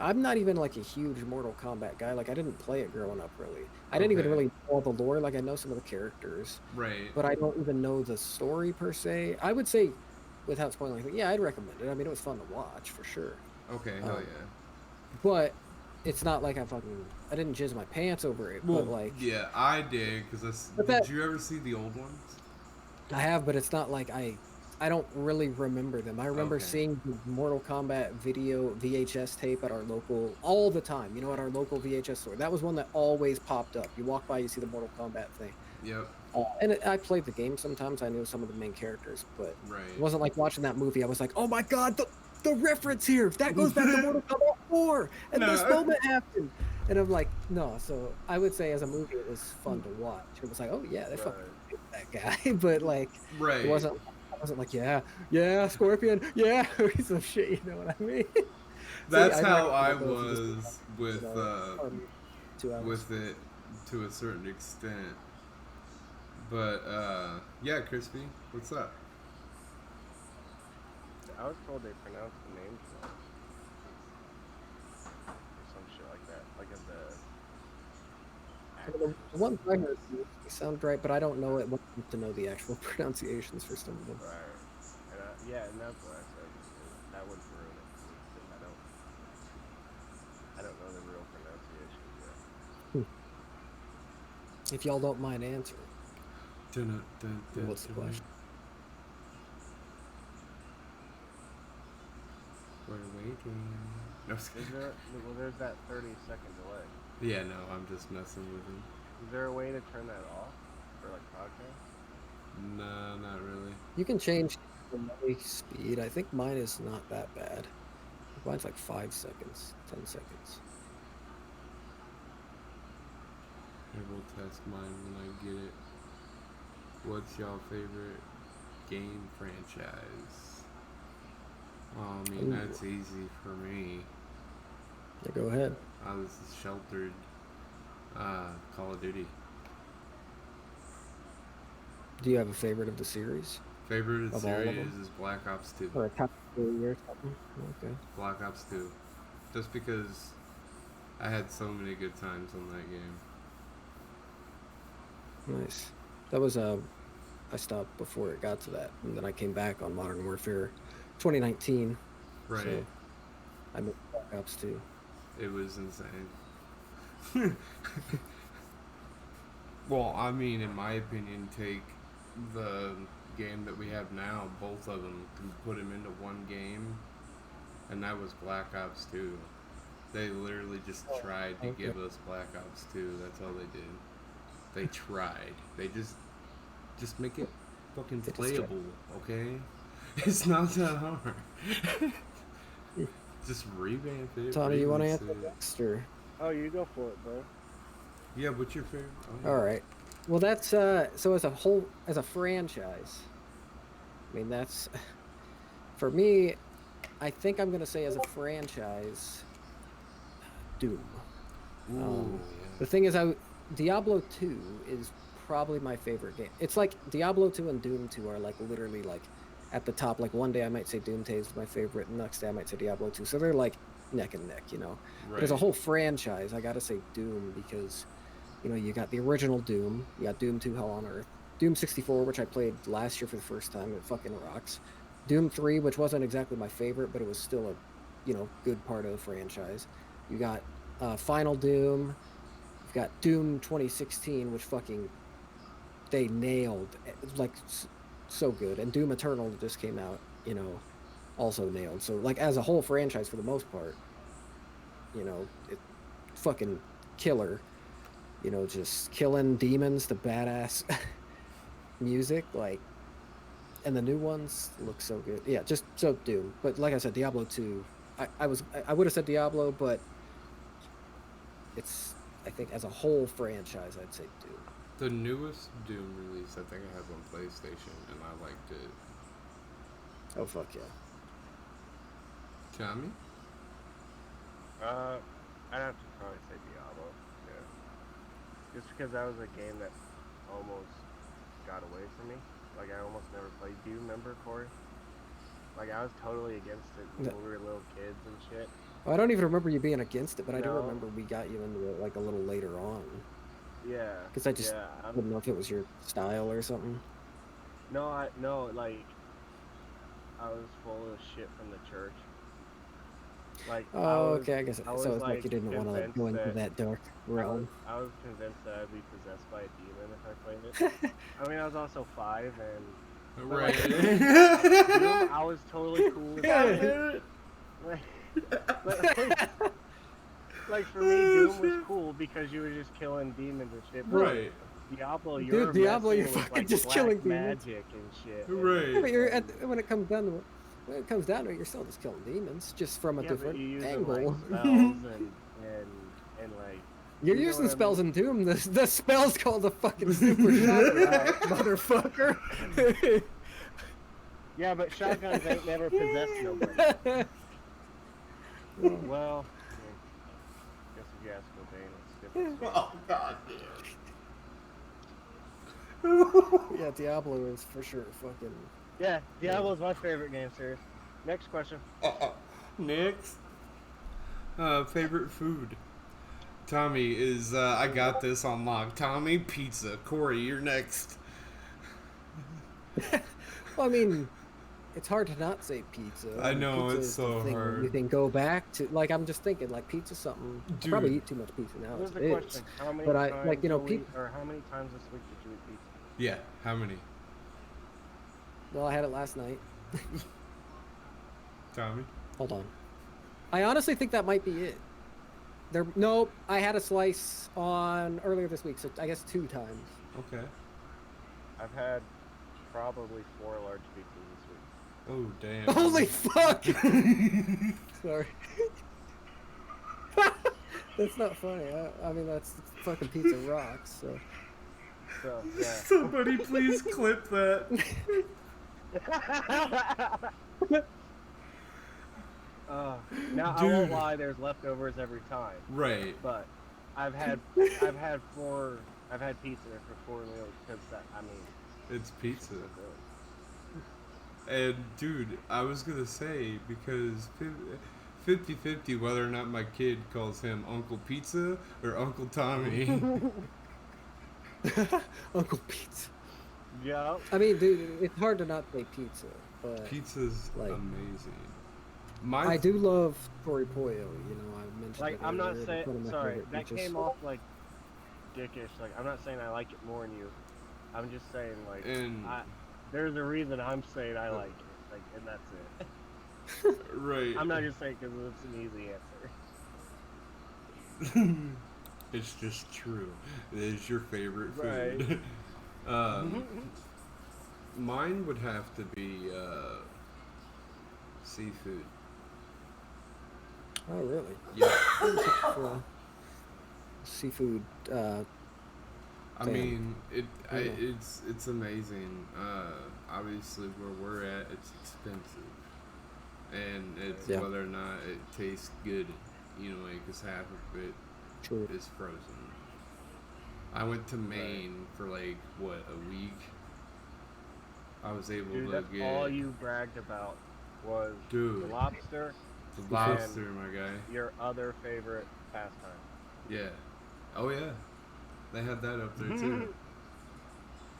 Speaker 1: I'm not even like a huge Mortal Kombat guy. Like I didn't play it growing up really. I didn't even
Speaker 3: Okay.
Speaker 1: really know all the lore. Like I know some of the characters,
Speaker 3: Right.
Speaker 1: but I don't even know the story per se. I would say, without spoiling anything, yeah, I'd recommend it. I mean, it was fun to watch for sure.
Speaker 3: Okay, hell
Speaker 1: Um,
Speaker 3: yeah.
Speaker 1: But it's not like I didn't jizz my pants over it.
Speaker 3: Well,
Speaker 1: But like
Speaker 3: yeah, I did, because
Speaker 1: But
Speaker 3: did
Speaker 1: that-
Speaker 3: you ever see the old ones?
Speaker 1: I have, but it's not like I I don't really remember them. I remember
Speaker 3: Okay.
Speaker 1: seeing the Mortal Kombat video VHS tape at our local all the time. You know, at our local VHS store. That was one that always popped up. You walk by, you see the Mortal Kombat thing.
Speaker 3: Yep.
Speaker 1: I played the game sometimes. I knew some of the main characters, but it
Speaker 3: Right.
Speaker 1: wasn't like watching that movie. I was like, oh my god, the reference here that goes back to Mortal Kombat 4, and this
Speaker 3: No.
Speaker 1: moment happened. And I'm like, no. So I would say as a movie, it was fun to watch. It was like, oh yeah, they fucking
Speaker 2: Right.
Speaker 1: that guy, but like,
Speaker 3: Right.
Speaker 1: it wasn't. I wasn't like, yeah, Scorpion, yeah, or some shit. You know what I mean? So yeah,
Speaker 3: That's
Speaker 1: I'd
Speaker 3: how I
Speaker 1: recommend those. Just
Speaker 3: was with
Speaker 1: you know, 2 hours.
Speaker 3: with it to a certain extent. But yeah, Crispy, what's up?
Speaker 2: I was told they pronounced the names wrong. Or some shit like that. Like of the
Speaker 1: The ones I heard they sound right, but I don't know it well enough to know the actual pronunciations for some of them.
Speaker 2: Right. And yeah, and that's what I said. That would ruin it for me because I don't know the real pronunciations yet.
Speaker 1: If y'all don't mind answering, what's the question?
Speaker 3: We're waiting. No,
Speaker 2: Is there? Well, there's that 30-second delay.
Speaker 3: yeah, no, I'm just messing with him.
Speaker 2: Is there a way to turn that off for like podcasts?
Speaker 3: No, not really.
Speaker 1: You can change the delay speed. I think mine is not that bad. Mine's like 5 seconds, 10 seconds.
Speaker 3: I will test mine when I get it. What's y'all favorite game franchise? Well, I mean, that's easy for me.
Speaker 1: Yeah, go ahead.
Speaker 3: I was sheltered. Call of Duty.
Speaker 1: Do you have a favorite of the series?
Speaker 3: Favorite of the
Speaker 1: Of all of
Speaker 3: series
Speaker 1: them?
Speaker 3: is Black Ops 2.
Speaker 1: Or a top 3 or something? Okay.
Speaker 3: Black Ops 2. Just because I had so many good times on that game.
Speaker 1: Nice. That was I stopped before it got to that, and then I came back on Modern Warfare 2019.
Speaker 3: Right.
Speaker 1: So I made Black Ops 2.
Speaker 3: It was insane. Well, I mean, in my opinion, take the game that we have now, both of them, and put them into one game, and that was Black Ops 2. They literally just tried to give us Black Ops 2. That's all they did. They tried. They just make it fucking playable, okay? It's not that hard. Just revamp it.
Speaker 1: Tommy, you want to
Speaker 3: remix
Speaker 1: answer
Speaker 3: it.
Speaker 1: next, or?
Speaker 2: Oh, you go for it, bro.
Speaker 3: Yeah, what's your favorite? Oh,
Speaker 1: All right. Well, that's so as a franchise. I mean, that's for me. I think I'm gonna say as a franchise, Doom.
Speaker 3: Ooh,
Speaker 1: The thing is, Diablo 2 is probably my favorite game. It's like Diablo 2 and Doom 2 are like literally like at the top. Like one day I might say Doom 2 is my favorite, and the next day I might say Diablo 2. So they're like neck and neck, you know.
Speaker 3: Right.
Speaker 1: But as a whole franchise, I gotta say Doom because, you know, you got the original Doom, you got Doom 2 Hell on Earth, Doom 64, which I played last year for the first time. It fucking rocks. Doom 3, which wasn't exactly my favorite, but it was still a, you know, good part of the franchise. You got Final Doom. You've got Doom 2016, which fucking they nailed. It's like so good. And Doom Eternal just came out, you know, also nailed. So like as a whole franchise for the most part, you know, it fucking killer. You know, just killing demons, the badass music, like, and the new ones look so good. Yeah, just so Doom. But like I said, Diablo 2, I would have said Diablo, but it's, I think as a whole franchise, I'd say Doom.
Speaker 3: The newest Doom release, I think I have on PlayStation, and I liked it.
Speaker 1: Oh fuck yeah.
Speaker 3: Tommy?
Speaker 2: I'd have to probably say Diablo. Yeah. Just because that was a game that almost got away from me. Like I almost never played. Do you remember, Corey? Like I was totally against it when we were little kids and shit.
Speaker 1: Well, I don't even remember you being against it, but I do
Speaker 2: No.
Speaker 1: remember we got you into it like a little later on.
Speaker 2: Yeah.
Speaker 1: Because I just didn't know if it was your style or something.
Speaker 2: No, like I was full of shit from the church. Like
Speaker 1: okay, I guess
Speaker 2: I was
Speaker 1: so. It's like you didn't want to like, go into that dark realm.
Speaker 2: I was convinced that I'd be possessed by a demon if I played it. I mean, I was also 5, and
Speaker 3: Right.
Speaker 2: Doom, I was totally cool with that. Like for me, Doom was cool because you were just killing demons and shit. But
Speaker 3: Right.
Speaker 2: Diablo,
Speaker 1: Dude,
Speaker 2: you're
Speaker 1: Diablo, you're
Speaker 2: messing with
Speaker 1: fucking
Speaker 2: like
Speaker 1: just
Speaker 2: black
Speaker 1: killing demons.
Speaker 2: magic and shit.
Speaker 3: Right.
Speaker 1: Yeah, but you're when it comes down to it, you're still just killing demons, just from a
Speaker 2: Yeah, but
Speaker 1: different
Speaker 2: you're using
Speaker 1: angle.
Speaker 2: like spells and like.
Speaker 1: You're
Speaker 2: You know
Speaker 1: using
Speaker 2: what I
Speaker 1: spells
Speaker 2: mean?
Speaker 1: in Doom. The spell's called the fucking super shotgun, motherfucker.
Speaker 2: Yeah, but shotguns ain't never possessed nobody. Well, I guess if you ask Cobain, it's different. Story.
Speaker 3: Oh god damn.
Speaker 1: Yeah, Diablo is for sure fucking.
Speaker 2: Yeah, Diablo's my favorite game series. Next question.
Speaker 3: Next. Favorite food. Tommy is, I got this on lock. Tommy, pizza. Corey, you're next.
Speaker 1: Well, I mean, it's hard to not say pizza.
Speaker 3: I know,
Speaker 1: pizza
Speaker 3: it's
Speaker 1: is
Speaker 3: so
Speaker 1: the thing that
Speaker 3: hard.
Speaker 1: you can go back to. Like, I'm just thinking, like, pizza's something. I
Speaker 3: Dude.
Speaker 1: probably eat too much pizza now.
Speaker 2: Here's
Speaker 1: As
Speaker 2: the
Speaker 1: it is.
Speaker 2: question: How many
Speaker 1: But
Speaker 2: times
Speaker 1: I, like, you know,
Speaker 2: a week, or how many times this week did you eat pizza?
Speaker 3: Yeah, how many?
Speaker 1: Well, I had it last night.
Speaker 3: Tommy?
Speaker 1: Hold on. I honestly think that might be it. Nope. I had a slice on earlier this week, so I guess 2 times.
Speaker 3: Okay.
Speaker 2: I've had probably 4 large pizzas this week.
Speaker 3: Oh, damn.
Speaker 1: Holy fuck! Sorry. That's not funny. I mean, that's fucking pizza rocks. So.
Speaker 2: So yeah.
Speaker 3: Somebody please clip that.
Speaker 2: Now I won't lie. There's leftovers every time.
Speaker 3: Right.
Speaker 2: But I've had pizza for 4 meals because I mean.
Speaker 3: It's pizza. And dude, I was gonna say, because 50-50 whether or not my kid calls him Uncle Pizza or Uncle Tommy.
Speaker 1: Uncle Pizza.
Speaker 2: Yeah.
Speaker 1: I mean, dude, it's hard to not say pizza, but
Speaker 3: Pizza's
Speaker 1: like,
Speaker 3: amazing.
Speaker 1: I do love Tori Pollo. You know, I mentioned.
Speaker 2: Like
Speaker 1: it
Speaker 2: I'm not
Speaker 1: earlier,
Speaker 2: saying.
Speaker 1: one of my
Speaker 2: Sorry,
Speaker 1: favorite
Speaker 2: that
Speaker 1: dishes.
Speaker 2: came off like dickish. Like I'm not saying I like it more than you. I'm just saying like there's a reason I'm saying I like it. Like, and that's it.
Speaker 3: Right.
Speaker 2: I'm not just saying because it's an easy answer.
Speaker 3: It's just true. It is your favorite food.
Speaker 2: Right.
Speaker 3: Mine would have to be seafood.
Speaker 1: Oh, really?
Speaker 3: Yeah.
Speaker 1: Seafood.
Speaker 3: I mean, it's amazing. Obviously, where we're at, it's expensive, and it's whether or not it tastes good. You know, because half of it is frozen. I went to Maine for like what, a week. I was able to
Speaker 2: that's
Speaker 3: get.
Speaker 2: all you bragged about was the lobster.
Speaker 3: The lobster, my guy.
Speaker 2: Your other favorite pastime.
Speaker 3: Yeah. Oh yeah. They had that up there too.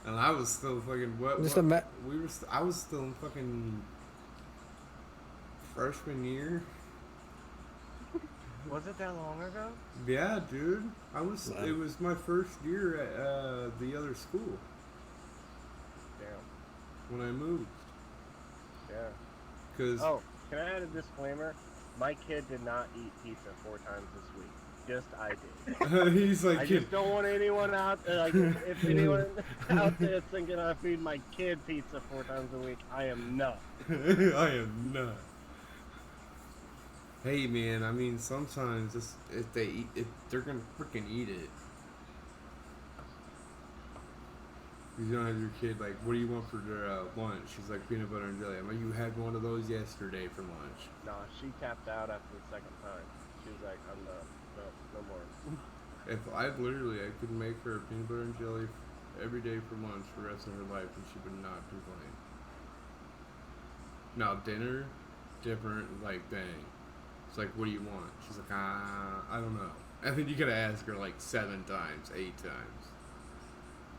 Speaker 3: And I was still fucking I was still in fucking freshman year.
Speaker 2: Was it that long ago?
Speaker 3: Yeah, dude. It was my first year at the other school.
Speaker 2: Damn.
Speaker 3: When I moved.
Speaker 2: Yeah.
Speaker 3: Cause
Speaker 2: can I add a disclaimer? My kid did not eat pizza 4 times this week. Just I did.
Speaker 3: He's like,
Speaker 2: I just don't want anyone out there, like, if anyone out there thinking I feed my kid pizza 4 times a week, I am not.
Speaker 3: I am not. Hey man, I mean sometimes if they're gonna freaking eat it. You don't have your kid like, what do you want for their lunch? She's like, peanut butter and jelly. I'm like, you had one of those yesterday for lunch.
Speaker 2: No, she tapped out after the second time. She was like, I'm done. No more.
Speaker 3: If I could make her a peanut butter and jelly every day for lunch for the rest of her life, and she would not complain. Now dinner, different. Like, dang. It's like, what do you want? She's like, I don't know. I think you gotta ask her like 7 times, 8 times,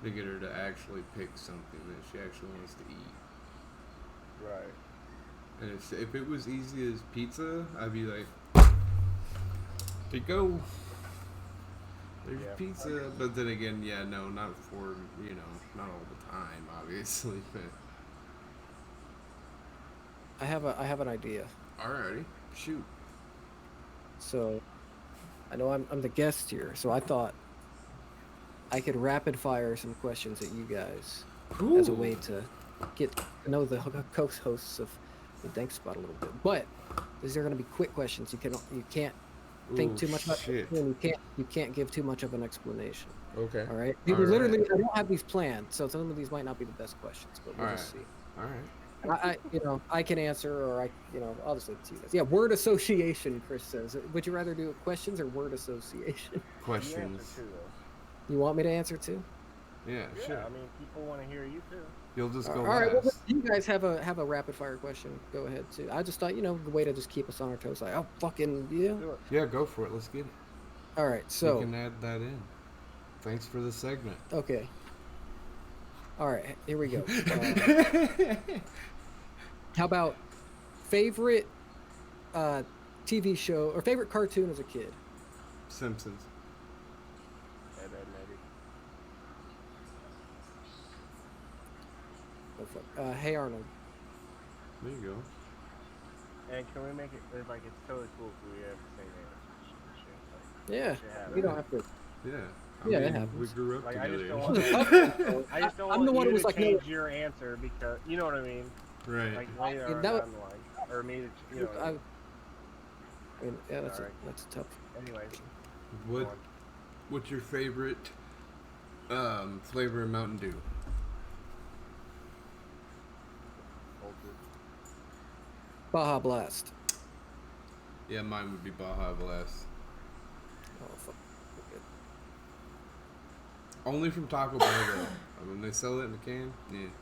Speaker 3: to get her to actually pick something that she actually wants to eat.
Speaker 2: Right.
Speaker 3: And if it was easy as pizza, I'd be like, there you go. There's pizza. But then again, not for, not all the time, obviously. But
Speaker 1: I have an idea.
Speaker 3: Alrighty, shoot.
Speaker 1: So I know I'm the guest here, so I thought I could rapid fire some questions at you guys as a way to get to know the co-hosts of the Dank Spot a little bit. But these are going to be quick questions. You can't think too much about it, and you can't give too much of an explanation.
Speaker 3: Okay.
Speaker 1: All right. We literally I don't have these planned, so some of these might not be the best questions, but we'll just see.
Speaker 3: All right.
Speaker 1: I can answer, or I'll just leave it to you guys. Yeah, word association. Chris says, would you rather do questions or word association?
Speaker 3: Questions.
Speaker 1: You want me to answer too?
Speaker 3: Yeah, sure.
Speaker 2: I mean, people want to hear you too.
Speaker 3: You'll just go
Speaker 1: all right.
Speaker 3: last.
Speaker 1: Well, you guys have a rapid fire question. Go ahead too. I just thought the way to just keep us on our toes. Like, oh fucking yeah.
Speaker 3: Yeah, go for it. Let's get it.
Speaker 1: All right. So
Speaker 3: we can add that in. Thanks for the segment.
Speaker 1: Okay. All right. Here we go. How about favorite TV show or favorite cartoon as a kid?
Speaker 3: Simpsons.
Speaker 2: Ed, Ed, and
Speaker 1: Oh, fuck. Hey Arnold.
Speaker 3: There you go.
Speaker 2: Eddie. And can we make it like it's totally cool if we have the same answers?
Speaker 1: Yeah. We don't have to.
Speaker 3: Yeah.
Speaker 1: I mean, it happens.
Speaker 3: We grew up together.
Speaker 2: I just don't want
Speaker 1: I'm the one
Speaker 2: you
Speaker 1: who was
Speaker 2: to
Speaker 1: like,
Speaker 2: change your answer because you know what I mean.
Speaker 3: Right.
Speaker 2: Like later on down the line, or me to
Speaker 1: I mean, yeah, that's
Speaker 2: Alright.
Speaker 1: that's tough.
Speaker 2: Anyways.
Speaker 3: What's your favorite flavor of Mountain Dew?
Speaker 1: Baja Blast.
Speaker 3: Yeah, mine would be Baja Blast.
Speaker 1: Oh fuck. Okay.
Speaker 3: Only from Taco Bell though. When they sell it in a can,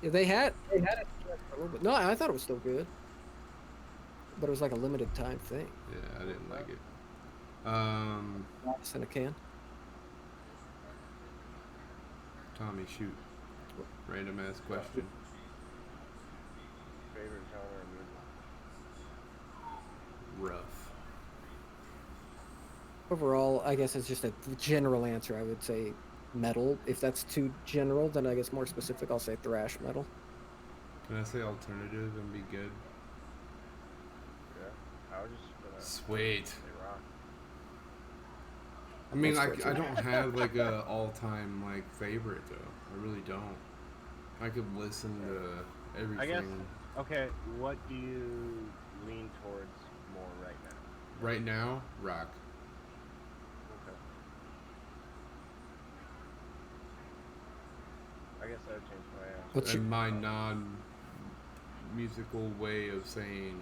Speaker 1: Yeah, they had it for a little bit. No, I thought it was still good, but it was like a limited time thing.
Speaker 3: Yeah, I didn't like it.
Speaker 1: It's in a can.
Speaker 3: Tommy, shoot. Random ass question.
Speaker 2: Favorite genre of music?
Speaker 3: Rough.
Speaker 1: Overall, I guess it's just a general answer. I would say metal. If that's too general, then I guess more specific, I'll say thrash metal.
Speaker 3: Can I say alternative and be good?
Speaker 2: Yeah. I was just gonna
Speaker 3: Sweet.
Speaker 2: say rock.
Speaker 3: I mean, I don't have like a all-time like favorite though. I really don't. I could listen to everything.
Speaker 2: I guess. Okay. What do you lean towards more right now?
Speaker 3: Right now, rock.
Speaker 2: Okay. I guess I would change my answer.
Speaker 1: What's
Speaker 3: And my non-musical way of saying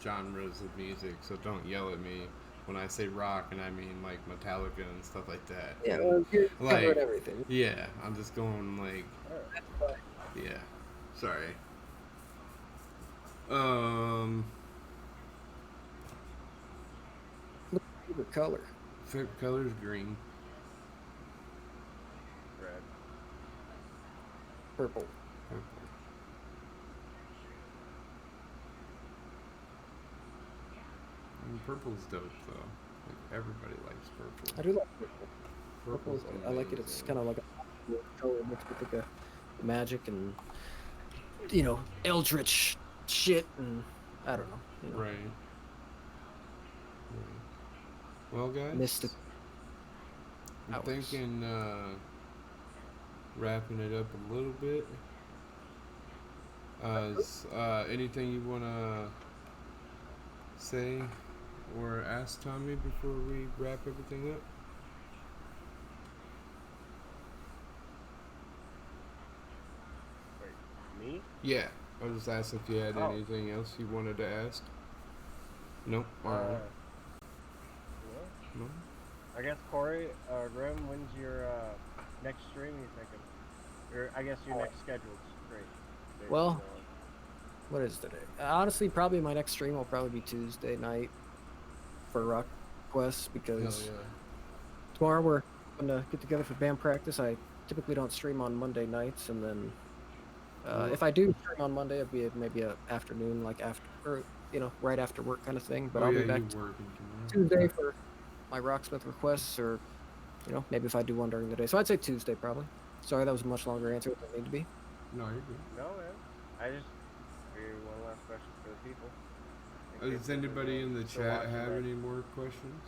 Speaker 3: genres of music, so don't yell at me when I say rock and I mean like Metallica and stuff like that.
Speaker 1: Yeah, well, you
Speaker 3: Like-
Speaker 1: covered everything.
Speaker 3: Yeah, I'm just going like,
Speaker 1: That's fine.
Speaker 3: yeah. Sorry.
Speaker 1: What's your favorite color?
Speaker 3: Favorite color is green.
Speaker 2: Red.
Speaker 1: Purple.
Speaker 3: Purple's dope though. Like everybody likes purple.
Speaker 1: I do like purple.
Speaker 3: Purple's
Speaker 1: I like it. It's
Speaker 3: amazing.
Speaker 1: kind of like a color mixed with like a magic and eldritch shit, and I don't know.
Speaker 3: Right. Well, guys,
Speaker 1: Mystic.
Speaker 3: I'm
Speaker 1: Hours.
Speaker 3: thinking wrapping it up a little bit. Is anything you want to say or ask Tommy before we wrap everything up?
Speaker 2: Wait, me?
Speaker 3: Yeah, I was just asking if you had
Speaker 2: Oh.
Speaker 3: anything else you wanted to ask. Nope. Alright.
Speaker 2: Yeah.
Speaker 3: No?
Speaker 2: I guess Corey, Grimm, when's your next stream you thinking? Or I guess your next schedule's great. Date
Speaker 1: Well,
Speaker 2: you want.
Speaker 1: What is today? Honestly, probably my next stream will probably be Tuesday night for Rock Quest, because
Speaker 3: Hell
Speaker 1: tomorrow we're going to get together for band practice. I typically don't stream on Monday nights, and then if I do stream on Monday, it'd be maybe a afternoon, like right after work kind of thing. But
Speaker 3: Oh,
Speaker 1: I'll
Speaker 3: yeah,
Speaker 1: be back
Speaker 3: you working tomorrow.
Speaker 1: Tuesday for my Rocksmith requests, or maybe if I do one during the day. So I'd say Tuesday probably. Sorry, that was a much longer answer than it needed to be.
Speaker 3: No, you're good.
Speaker 2: No, man. I just maybe one last question for the people.
Speaker 3: Does anybody in the
Speaker 2: Still
Speaker 3: chat
Speaker 2: watching
Speaker 3: have
Speaker 2: that.
Speaker 3: any more questions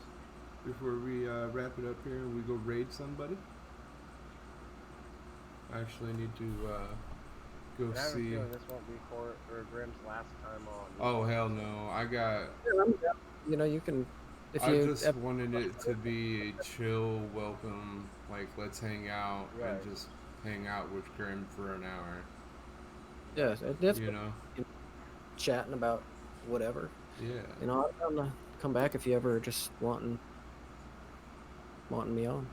Speaker 3: before we wrap it up here and we go raid somebody? I actually need to go
Speaker 2: But I have a
Speaker 3: see.
Speaker 2: feeling this won't be for Grimm's last time on.
Speaker 3: Oh hell no! I got.
Speaker 1: You know, you can. If
Speaker 3: I
Speaker 1: you
Speaker 3: just wanted it to be a chill welcome, like let's hang out
Speaker 2: Right.
Speaker 3: and just hang out with Grimm for an hour.
Speaker 1: yeah, that's
Speaker 3: You know?
Speaker 1: chatting about whatever.
Speaker 3: Yeah.
Speaker 1: You know, I'm gonna come back if you ever just wanting me on.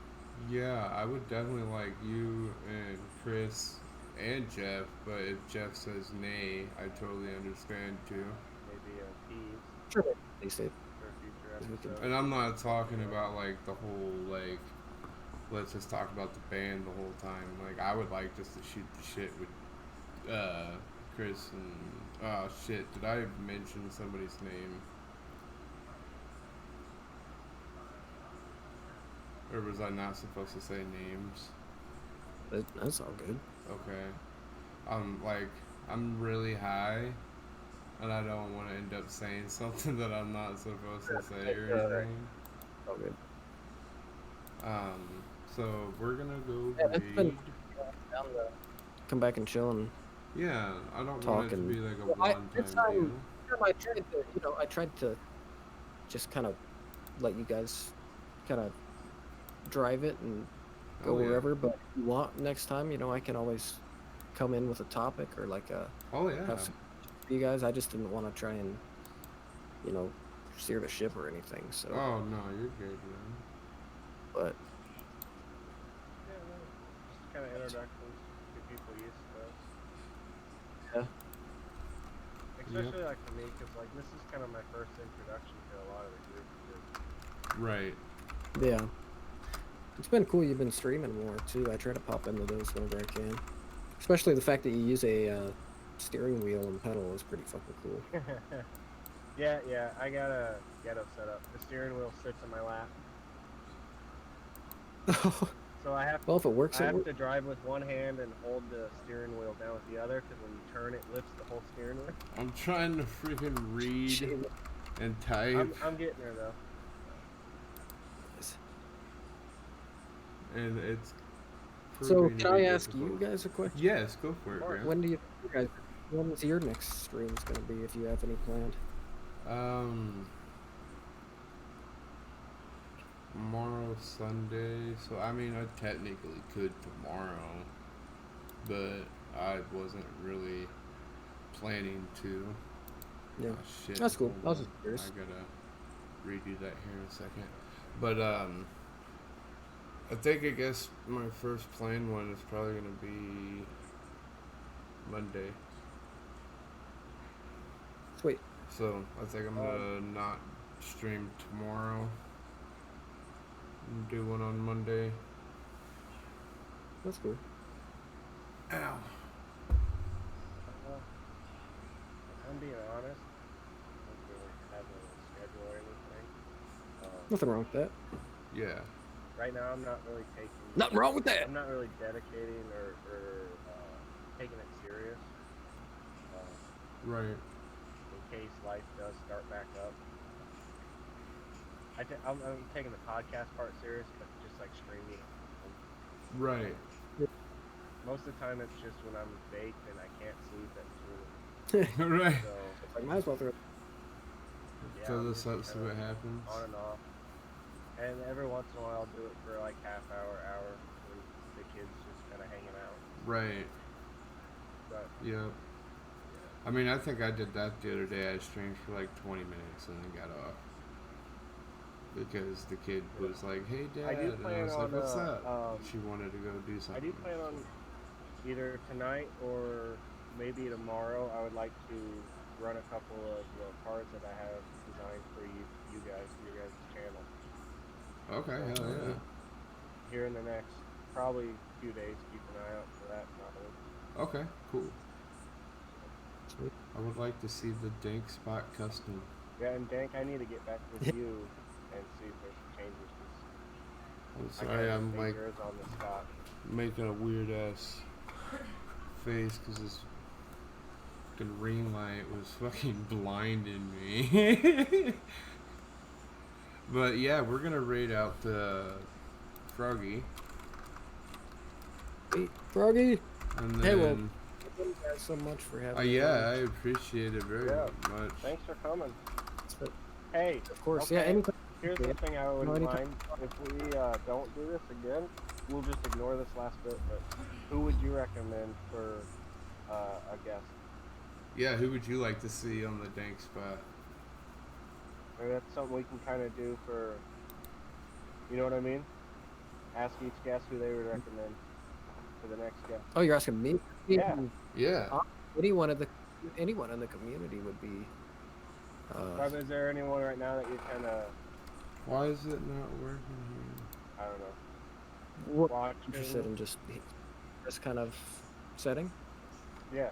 Speaker 3: Yeah, I would definitely like you and Chris and Jeff, but if Jeff says nay, I totally understand too.
Speaker 2: Maybe a tease
Speaker 1: Sure. They say
Speaker 2: for a future
Speaker 1: We can-
Speaker 2: episode.
Speaker 3: And I'm not talking about like the whole like let's just talk about the band the whole time. Like I would like just to shoot the shit with Chris and oh shit, did I mention somebody's name? Or was I not supposed to say names?
Speaker 1: that's all good.
Speaker 3: Okay. Like I'm really high and I don't want to end up saying something that I'm not supposed to say or anything.
Speaker 1: All good.
Speaker 3: So we're gonna go
Speaker 1: Yeah, it's been
Speaker 3: read.
Speaker 1: down to come back and chill and
Speaker 3: Yeah, I don't
Speaker 1: talk
Speaker 3: want it to
Speaker 1: and
Speaker 3: be like a
Speaker 1: well, it's
Speaker 3: one-time deal.
Speaker 1: I tried to I tried to just kind of let you guys kind of drive it and go
Speaker 3: Oh yeah.
Speaker 1: wherever. But if you want next time, I can always come in with a topic or like a
Speaker 3: Oh yeah.
Speaker 1: have some for you guys. I just didn't want to try and steer the ship or anything. So,
Speaker 3: Oh no, you're good, man.
Speaker 1: but
Speaker 2: Yeah, no, just kind of introductions, get people used to us.
Speaker 1: yeah,
Speaker 2: Especially like for me, because like this is kind of my first introduction to a lot of the group too.
Speaker 3: Right.
Speaker 1: yeah. It's been cool. You've been streaming more too. I try to pop into those whenever I can. Especially the fact that you use a steering wheel and pedal is pretty fucking cool.
Speaker 2: Yeah, I got a ghetto set up. The steering wheel sits in my lap, so I have
Speaker 1: Well, if it works,
Speaker 2: I
Speaker 1: it
Speaker 2: have
Speaker 1: works.
Speaker 2: to drive with one hand and hold the steering wheel down with the other, because when you turn it, lifts the whole steering wheel.
Speaker 3: I'm trying to freaking read
Speaker 1: Shit.
Speaker 3: and type,
Speaker 2: I'm getting there though.
Speaker 3: and it's.
Speaker 1: So,
Speaker 3: proving to
Speaker 1: can
Speaker 3: be
Speaker 1: I ask you
Speaker 3: difficult.
Speaker 1: guys a question?
Speaker 3: Yes, go for it,
Speaker 2: Of course.
Speaker 3: Graham.
Speaker 1: When's your next streams gonna be, if you have any planned?
Speaker 3: Tomorrow Sunday, so I mean I technically could tomorrow, but I wasn't really planning to.
Speaker 1: Yeah,
Speaker 3: Oh, shit.
Speaker 1: that's cool.
Speaker 3: hold
Speaker 1: I was
Speaker 3: on.
Speaker 1: just curious.
Speaker 3: I gotta redo that here in a second. But I guess my first planned one is probably gonna be Monday.
Speaker 1: Sweet.
Speaker 3: So I think I'm gonna not stream tomorrow. And do one on Monday.
Speaker 1: That's cool.
Speaker 3: Ow.
Speaker 2: If I'm being honest, I don't really have a schedule or anything.
Speaker 1: Nothing wrong with that.
Speaker 3: Yeah.
Speaker 2: Right now, I'm not really taking.
Speaker 1: Nothing wrong with that.
Speaker 2: I'm not really dedicating or taking it serious.
Speaker 3: Right.
Speaker 2: In case life does start back up. I'm taking the podcast part serious, but just like streaming.
Speaker 3: Right.
Speaker 2: Most of the time, it's just when I'm baked and I can't sleep at 2.
Speaker 3: Right.
Speaker 2: So
Speaker 1: I might as well throw.
Speaker 2: yeah,
Speaker 3: Fill
Speaker 2: I'm
Speaker 3: this
Speaker 2: just
Speaker 3: up, see what
Speaker 2: kinda
Speaker 3: happens.
Speaker 2: on and off. And every once in a while, I'll do it for like half hour when the kids just kind of hanging out.
Speaker 3: Right.
Speaker 2: But
Speaker 3: Yep. I mean, I think I did that the other day. I streamed for like 20 minutes and then got off. Because the kid was like, hey, Dad.
Speaker 2: I do
Speaker 3: And I
Speaker 2: plan
Speaker 3: was like,
Speaker 2: on,
Speaker 3: what's up?
Speaker 2: um,
Speaker 3: She wanted to go do
Speaker 2: I
Speaker 3: something.
Speaker 2: do plan on either tonight or maybe tomorrow. I would like to run a couple of the cards that I have designed for you guys, your guys' channel.
Speaker 3: Okay, hell yeah.
Speaker 2: Here in the next probably few days, keep an eye out for that. Probably.
Speaker 3: Okay, cool.
Speaker 1: Sweet.
Speaker 3: I would like to see the Dank spot custom.
Speaker 2: Yeah, and Dank, I need to get back with you and see if there's some changes. 'Cause
Speaker 3: I'm
Speaker 2: I
Speaker 3: sorry,
Speaker 2: kinda
Speaker 3: I'm
Speaker 2: think
Speaker 3: like
Speaker 2: yours on the spot.
Speaker 3: making a weird ass face because this fucking ring light was fucking blinding me. But yeah, we're gonna raid out the Froggy.
Speaker 1: Hey, Froggy.
Speaker 3: And then,
Speaker 1: Hey, well, thank you guys so much for having me.
Speaker 3: yeah, I appreciate it very
Speaker 2: Yeah.
Speaker 3: much.
Speaker 2: Thanks for coming.
Speaker 1: on.
Speaker 2: Hey,
Speaker 1: Of course,
Speaker 2: okay,
Speaker 1: yeah. Anytime.
Speaker 2: here's the thing I would
Speaker 1: No, anytime.
Speaker 2: mind. If we don't do this again, we'll just ignore this last bit, but who would you recommend for a guest?
Speaker 3: Yeah, who would you like to see on the Dank spot?
Speaker 2: Maybe that's something we can kind of do for, you know what I mean? Ask each guest who they would recommend for the next guest.
Speaker 1: Oh, you're asking me?
Speaker 2: Yeah.
Speaker 3: Yeah.
Speaker 1: Anyone in the community would be.
Speaker 2: Rob, is there anyone right now that you kind of,
Speaker 3: Why is it not working here?
Speaker 2: I don't know,
Speaker 1: What
Speaker 2: watching?
Speaker 1: interested in just this kind of setting?
Speaker 2: Yeah.